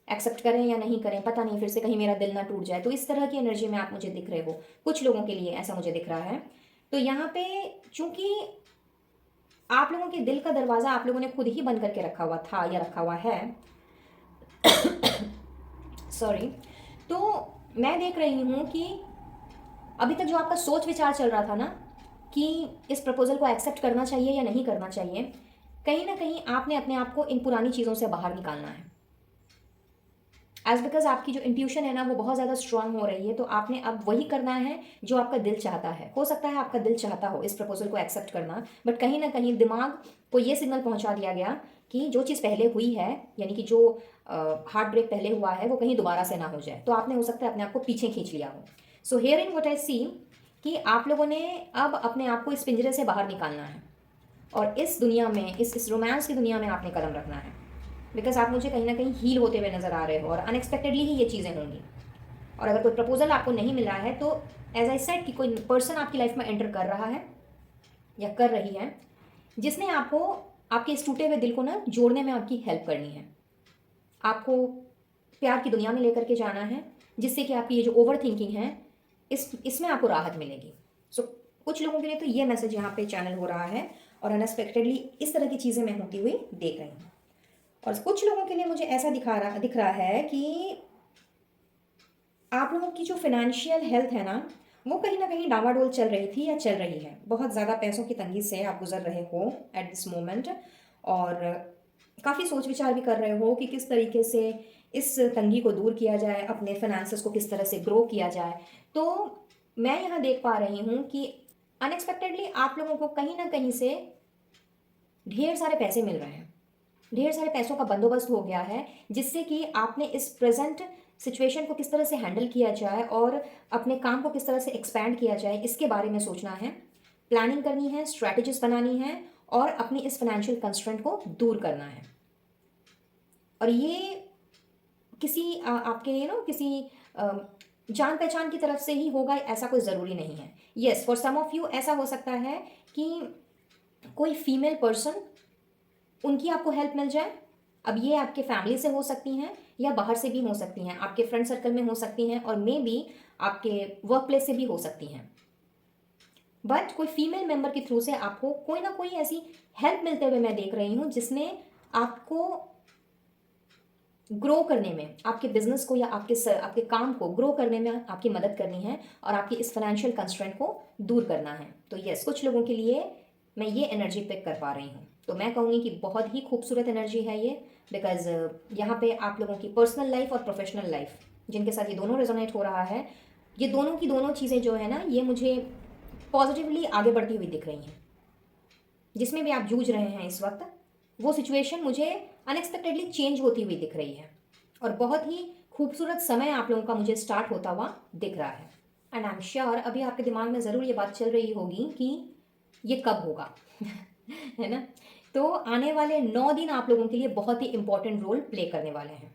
एक्सेप्ट करें या नहीं करें, पता नहीं, फिर से कहीं मेरा दिल ना टूट जाए। तो इस तरह की एनर्जी में आप मुझे दिख रहे हो, कुछ लोगों के लिए ऐसा मुझे दिख रहा है। तो यहाँ पे चूंकि आप लोगों के दिल का दरवाज़ा आप लोगों ने खुद ही बंद करके रखा हुआ था या रखा हुआ है, सॉरी, तो मैं देख रही हूँ कि अभी तक जो आपका सोच विचार चल रहा था ना कि इस प्रपोजल को एक्सेप्ट करना चाहिए या नहीं करना चाहिए, कहीं ना कहीं आपने अपने आप को इन पुरानी चीज़ों से बाहर निकालना है। एज बिकॉज आपकी जो इंट्यूशन है ना वो बहुत ज़्यादा स्ट्रांग हो रही है, तो आपने अब वही करना है जो आपका दिल चाहता है। हो सकता है आपका दिल चाहता हो इस प्रपोजल को एक्सेप्ट करना, बट कहीं ना कहीं दिमाग को ये सिग्नल पहुंचा दिया गया कि जो चीज़ पहले हुई है, यानी कि जो हार्ट ब्रेक पहले हुआ है, वो कहीं दोबारा से ना हो जाए। तो आपने हो सकता है अपने आप को पीछे खींच लिया हो। So here in what I सी कि आप लोगों ने अब अपने आप को इस पिंजरे से बाहर निकालना है और इस दुनिया में, इस रोमांस की दुनिया में आपने कदम रखना है। बिकॉज आप मुझे कहीं ना कहीं हील होते हुए नज़र आ रहे हो और अनएक्सपेक्टेडली ही ये चीज़ें होंगी। और अगर कोई प्रपोजल आपको नहीं मिला है तो एज आई सेड कि कोई पर्सन आपकी लाइफ में एंटर कर रहा है या कर रही है, जिसने आपको आपके इस टूटे हुए दिल को ना जोड़ने में आपकी हेल्प करनी है, आपको प्यार की दुनिया में लेकर के जाना है, जिससे कि आपकी ये जो ओवर थिंकिंग है इसमें आपको राहत मिलेगी। सो कुछ लोगों के लिए तो ये मैसेज यहाँ पे चैनल हो रहा है और अनएक्सपेक्टेडली इस तरह की चीज़ें मैं होती हुई देख रही हूँ। और कुछ लोगों के लिए मुझे ऐसा दिख रहा है कि आप लोगों की जो फाइनेंशियल हेल्थ है ना वो कहीं ना कहीं डावाडोल चल रही थी या चल रही है। बहुत ज़्यादा पैसों की तंगी से आप गुजर रहे हो एट दिस मोमेंट, और काफ़ी सोच विचार भी कर रहे हो कि किस तरीके से इस तंगी को दूर किया जाए, अपने फाइनेंसेस को किस तरह से ग्रो किया जाए। तो मैं यहाँ देख पा रही हूँ कि अनएक्सपेक्टेडली आप लोगों को कहीं ना कहीं से ढेर सारे पैसे मिल रहे हैं, ढेर सारे पैसों का बंदोबस्त हो गया है, जिससे कि आपने इस प्रेजेंट सिचुएशन को किस तरह से हैंडल किया जाए और अपने काम को किस तरह से एक्सपैंड किया जाए, इसके बारे में सोचना है, प्लानिंग करनी है, स्ट्रैटेजीज बनानी है और अपनी इस फाइनेंशियल कंस्ट्रेंट को दूर करना है। और ये किसी आपके किसी जान पहचान की तरफ से ही होगा, ऐसा कोई ज़रूरी नहीं है। Yes, for some of you ऐसा हो सकता है कि कोई फीमेल पर्सन, उनकी आपको हेल्प मिल जाए। अब ये आपके फैमिली से हो सकती हैं या बाहर से भी हो सकती हैं, आपके फ्रेंड सर्कल में हो सकती हैं और मे बी आपके वर्क प्लेस से भी हो सकती हैं। बट कोई फीमेल मेंबर के थ्रू से आपको कोई ना कोई ऐसी हेल्प मिलते हुए मैं देख रही हूँ जिसने आपको ग्रो करने में, आपके बिजनेस को या आपके काम को ग्रो करने में आपकी मदद करनी है और आपकी इस फाइनेंशियल कंस्ट्रेंट को दूर करना है। तो यस, कुछ लोगों के लिए मैं ये एनर्जी पिक कर पा रही हूँ। तो मैं कहूँगी कि बहुत ही खूबसूरत एनर्जी है ये, बिकॉज यहाँ पे आप लोगों की पर्सनल लाइफ और प्रोफेशनल लाइफ जिनके साथ ये दोनों रेजोनेट हो रहा है, ये दोनों की दोनों चीज़ें जो है ना, ये मुझे पॉजिटिवली आगे बढ़ती हुई दिख रही हैं। जिसमें भी आप जूझ रहे हैं इस वक्त, वो सिचुएशन मुझे अनएक्सपेक्टेडली चेंज होती हुई दिख रही है और बहुत ही खूबसूरत समय आप लोगों का मुझे स्टार्ट होता हुआ दिख रहा है। एंड आई एम श्योर अभी आपके दिमाग में ज़रूर ये बात चल रही होगी कि ये कब होगा है ना। तो आने वाले 9 दिन आप लोगों के लिए बहुत ही इंपॉर्टेंट रोल प्ले करने वाले हैं।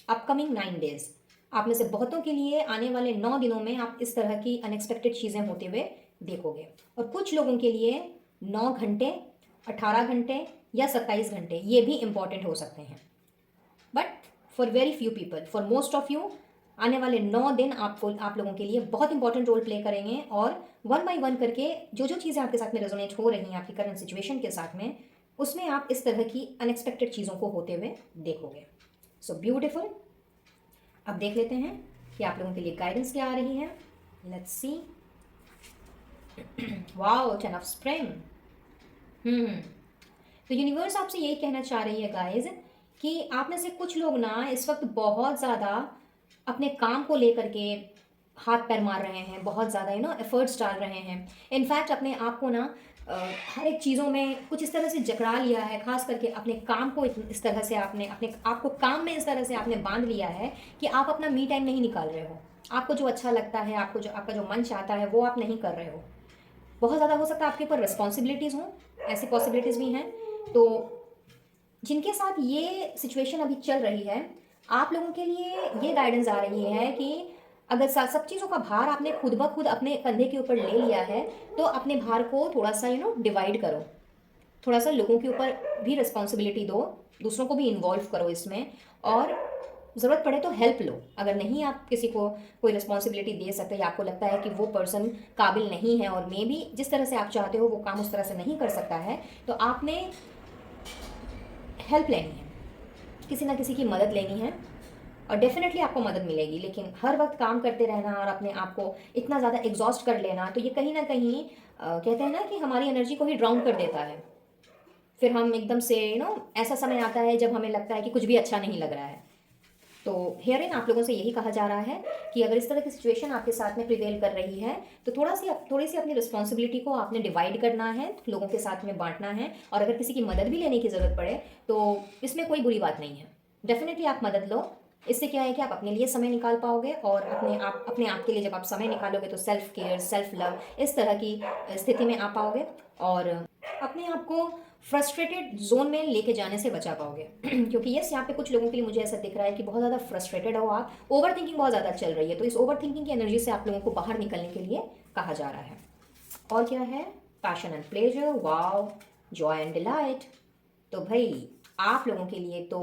अपकमिंग 9 डेज आप में से बहुतों के लिए आने वाले 9 दिनों में आप इस तरह की अनएक्सपेक्टेड चीज़ें होते हुए देखोगे। और कुछ लोगों के लिए 9 घंटे, 18 घंटे या 27 घंटे ये भी इंपॉर्टेंट हो सकते हैं। But for very few people, for most of you, आने वाले 9 दिन आप लोगों के लिए बहुत इंपॉर्टेंट रोल प्ले करेंगे और वन बाय वन करके जो जो चीज़ें आपके साथ में रेजोनेट हो रही हैं आपकी करंट सिचुएशन के साथ में, उसमें आप इस तरह की अनएक्सपेक्टेड चीज़ों को होते हुए देखोगे। So beautiful. अब देख लेते हैं कि आप लोगों के लिए गाइडेंस क्या आ रही है। Let's see. Wow, 10 of spring. तो यूनिवर्स आपसे यही कहना चाह रही है गाइज कि आप में से कुछ लोग ना इस वक्त बहुत ज़्यादा अपने काम को लेकर के हाथ पैर मार रहे हैं, बहुत ज़्यादा एफर्ट्स डाल रहे हैं, इनफैक्ट अपने आप को ना हर एक चीज़ों में कुछ इस तरह से जकड़ा लिया है, खास करके अपने काम को इस तरह से आपने अपने आप को काम में इस तरह से आपने बांध लिया है कि आप अपना मी टाइम नहीं निकाल रहे हो। आपको जो अच्छा लगता है, आपको जो आपका जो मन चाहता है वो आप नहीं कर रहे हो। बहुत ज़्यादा हो सकता है आपके ऊपर रिस्पॉन्सिबिलिटीज़ हों, ऐसी पॉसिबिलिटीज़ भी हैं। तो जिनके साथ ये सिचुएशन अभी चल रही है, आप लोगों के लिए ये गाइडेंस आ रही है कि अगर सब चीज़ों का भार आपने खुद ब खुद अपने कंधे के ऊपर ले लिया है, तो अपने भार को थोड़ा सा डिवाइड करो। थोड़ा सा लोगों के ऊपर भी रिस्पॉन्सिबिलिटी दो, दूसरों को भी इन्वॉल्व करो इसमें, और ज़रूरत पड़े तो हेल्प लो। अगर नहीं आप किसी को कोई रिस्पॉन्सिबिलिटी दे सकते या आपको लगता है कि वो पर्सन काबिल नहीं है और मे बी जिस तरह से आप चाहते हो वो काम उस तरह से नहीं कर सकता है, तो आपने हेल्प लेनी है, किसी ना किसी की मदद लेनी है, और डेफिनेटली आपको मदद मिलेगी। लेकिन हर वक्त काम करते रहना और अपने आप को इतना ज़्यादा एग्जॉस्ट कर लेना, तो ये कहीं ना कहीं कहते हैं ना कि हमारी एनर्जी को ही ड्राउन कर देता है। फिर हम एकदम से ऐसा समय आता है जब हमें लगता है कि कुछ भी अच्छा नहीं लग रहा है। तो हेयर इन आप लोगों से यही कहा जा रहा है कि अगर इस तरह की सिचुएशन आपके साथ में प्रिवेल कर रही है, तो थोड़ी सी अपनी रिस्पॉन्सिबिलिटी को आपने डिवाइड करना है, लोगों के साथ में बांटना है, और अगर किसी की मदद भी लेने की ज़रूरत पड़े तो इसमें कोई बुरी बात नहीं है। डेफिनेटली आप मदद लो। इससे क्या है कि आप अपने लिए समय निकाल पाओगे, और अपने आप के लिए जब आप समय निकालोगे तो सेल्फ केयर, सेल्फ लव, इस तरह की स्थिति में आ पाओगे, और अपने आप को फ्रस्ट्रेटेड जोन में लेके जाने से बचा पाओगे। क्योंकि यस, यहाँ पे कुछ लोगों के लिए मुझे ऐसा दिख रहा है कि बहुत ज़्यादा फ्रस्ट्रेटेड हो आप, ओवर थिंकिंग बहुत ज़्यादा चल रही है, तो इस ओवर थिंकिंग की एनर्जी से आप लोगों को बाहर निकलने के लिए कहा जा रहा है। और क्या है? Passion and pleasure, wow, Joy and delight. तो भाई आप लोगों के लिए तो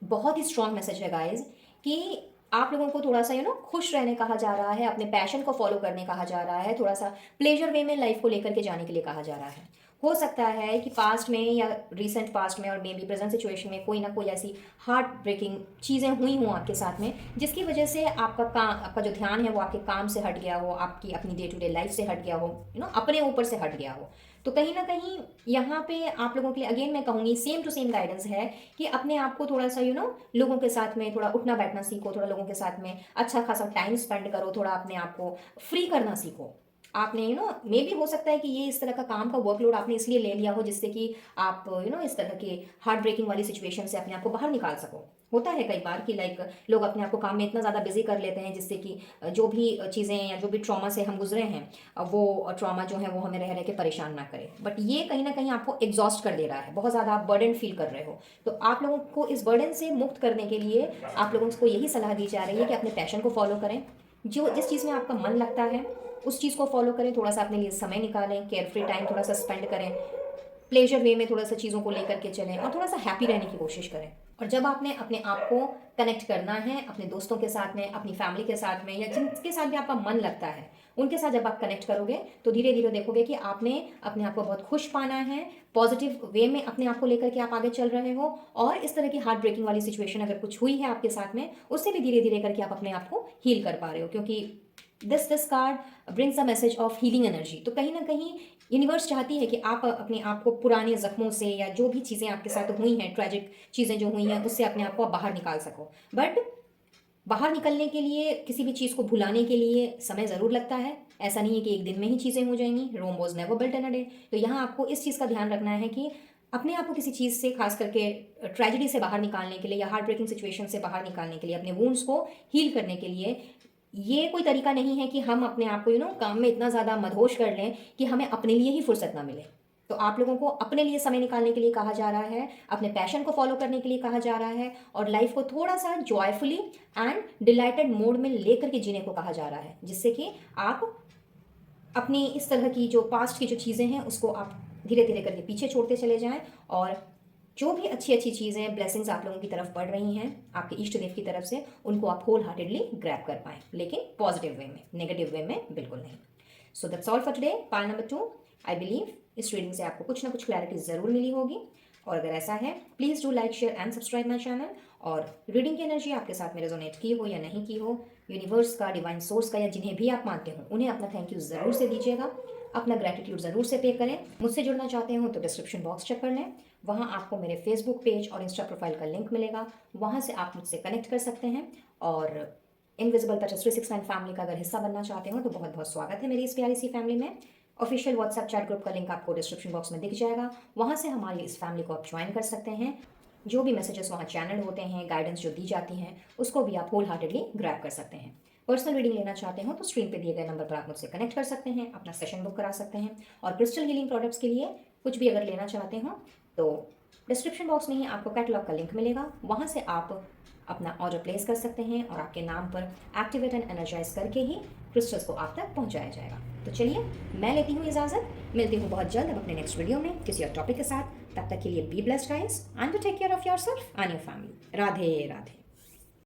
बहुत ही स्ट्रॉन्ग मैसेज है गाइज, कि आप लोगों को थोड़ा सा खुश रहने कहा जा रहा है, अपने पैशन को फॉलो करने कहा जा रहा है, थोड़ा सा प्लेजर वे में लाइफ को लेकर के जाने के लिए कहा जा रहा है। हो सकता है कि पास्ट में या रिसेंट पास्ट में और मे बी प्रेजेंट सिचुएशन में कोई ना कोई ऐसी हार्ट ब्रेकिंग चीज़ें हुई हों आपके साथ में, जिसकी वजह से आपका जो ध्यान है वो आपके काम से हट गया हो, आपकी अपनी डे टू डे लाइफ से हट गया हो, अपने ऊपर से हट गया हो। तो कहीं ना कहीं यहाँ पे आप लोगों के लिए अगेन मैं कहूँगी सेम टू सेम गाइडेंस है कि अपने आप को थोड़ा सा लोगों के साथ में थोड़ा उठना बैठना सीखो, थोड़ा लोगों के साथ में अच्छा खासा टाइम स्पेंड करो, थोड़ा अपने आप को फ्री करना सीखो। आपने मे भी हो सकता है कि ये इस तरह का काम का वर्कलोड आपने इसलिए ले लिया हो जिससे कि आप इस तरह के हार्ट ब्रेकिंग वाली सिचुएशन से अपने आप को बाहर निकाल सको। होता है कई बार कि लाइक लोग अपने आप को काम में इतना ज़्यादा बिजी कर लेते हैं जिससे कि जो भी चीज़ें या जो भी ट्रॉमा से हम गुजरे हैं, वो ट्रॉमा जो है वो हमें रह रह के परेशान ना करे, बट ये कहीं ना कहीं आपको एग्जॉस्ट कर दे रहा है, बहुत ज़्यादा आप बर्डन फील कर रहे हो। तो आप लोगों को इस बर्डन से मुक्त करने के लिए आप लोगों को यही सलाह दी जा रही है कि अपने पैशन को फॉलो करें, जिस चीज़ में आपका मन लगता है उस चीज़ को फॉलो करें, थोड़ा सा अपने लिए समय निकालें, केयर फ्री टाइम थोड़ा सा स्पेंड करें, प्लेजर वे में थोड़ा सा चीज़ों को लेकर के चलें, और थोड़ा सा हैप्पी रहने की कोशिश करें। और जब आपने अपने आप को कनेक्ट करना है अपने दोस्तों के साथ में, अपनी फैमिली के साथ में, या जिनके साथ भी आपका मन लगता है उनके साथ जब आप कनेक्ट करोगे, तो धीरे धीरे देखोगे कि आपने अपने आप को बहुत खुश पाना है, पॉजिटिव वे में अपने आप को लेकर के आप आगे चल रहे हो, और इस तरह की हार्ट ब्रेकिंग वाली सिचुएशन अगर कुछ हुई है आपके साथ में, उससे भी धीरे धीरे करके आप अपने आप को हील कर पा रहे हो, क्योंकि this card brings a message of healing energy. तो कहीं ना कहीं यूनिवर्स चाहती है कि आप अपने आप को पुराने जख्मों से, या जो भी चीज़ें आपके साथ हुई हैं, ट्रेजिक चीज़ें जो हुई हैं, उससे अपने आप को बाहर निकाल सको। बट बाहर निकलने के लिए, किसी भी चीज़ को भुलाने के लिए समय ज़रूर लगता है। ऐसा नहीं है कि एक दिन में ही चीज़ें हो जाएंगी। Rome was never built in a day. तो यहाँ आपको इस चीज़ का ध्यान रखना है कि अपने आप को किसी चीज़ से, खास करके ट्रेजिडी से बाहर निकालने के लिए या हार्ट ब्रेकिंग सिचुएशन से बाहर निकालने के लिए, अपने वूंड्स को हील करने के लिए, ये कोई तरीका नहीं है कि हम अपने आप को काम में इतना ज़्यादा मदहोश कर लें कि हमें अपने लिए ही फुर्सत ना मिले। तो आप लोगों को अपने लिए समय निकालने के लिए कहा जा रहा है, अपने पैशन को फॉलो करने के लिए कहा जा रहा है, और लाइफ को थोड़ा सा जॉयफुली एंड डिलाइटेड मोड में लेकर के जीने को कहा जा रहा है, जिससे कि आप अपनी इस तरह की जो पास्ट की जो चीज़ें हैं उसको आप धीरे धीरे करके पीछे छोड़ते चले जाएं, और जो भी अच्छी अच्छी चीज़ें, ब्लेसिंग्स आप लोगों की तरफ बढ़ रही हैं आपके इष्ट देव की तरफ से, उनको आप होल हार्टेडली ग्रैब कर पाएँ, लेकिन पॉजिटिव वे में, नेगेटिव वे में बिल्कुल नहीं। So that's all for today, Pal number 2। I believe इस रीडिंग से आपको कुछ ना कुछ क्लैरिटी ज़रूर मिली होगी, और अगर ऐसा है please do like, share and subscribe my channel. और रीडिंग की एनर्जी आपके साथ में रेजोनेट की हो या नहीं की हो, यूनिवर्स का, डिवाइन सोर्स का, या जिन्हें भी आप मानते हो, उन्हें अपना थैंक यू ज़रूर से दीजिएगा, अपना ग्रैटिट्यूड ज़रूर से पे करें। मुझसे जुड़ना चाहते हो तो डिस्क्रिप्शन बॉक्स चेक कर लें, वहाँ आपको मेरे फेसबुक पेज और इंस्टा प्रोफाइल का लिंक मिलेगा, वहाँ से आप मुझसे कनेक्ट कर सकते हैं। और इनविजिबल पेटल्स 369 फैमिली का अगर हिस्सा बनना चाहते हो तो बहुत बहुत स्वागत है मेरी इस प्यारी सी फैमिली में। ऑफिशियल व्हाट्सएप चैट ग्रुप का लिंक आपको डिस्क्रिप्शन बॉक्स में दिख जाएगा, वहाँ से हमारी इस फैमिली को आप ज्वाइन कर सकते हैं। जो भी मैसेजेस वहाँ चैनल होते हैं, गाइडेंस जो दी जाती हैं, उसको भी आप होल हार्टेडली ग्रैब कर सकते हैं। पर्सनल रीडिंग लेना चाहते हो तो स्क्रीन पे दिए गए नंबर पर आप मुझसे कनेक्ट कर सकते हैं, अपना सेशन बुक करा सकते हैं। और क्रिस्टल हीलिंग प्रोडक्ट्स के लिए कुछ भी अगर लेना चाहते हो तो डिस्क्रिप्शन बॉक्स में ही आपको कैटलॉग का लिंक मिलेगा, वहाँ से आप अपना ऑर्डर प्लेस कर सकते हैं और आपके नाम पर एक्टिवेट एंड एनर्जाइज करके ही क्रिस्टल्स को आप तक पहुँचाया जाएगा। तो चलिए मैं लेती हूँ इजाज़त, मिलती हूँ बहुत जल्द अब अपने नेक्स्ट वीडियो में किसी और टॉपिक के साथ। तब तक के लिए be blessed guys and to take care of yourself and your family. Radhe Radhe.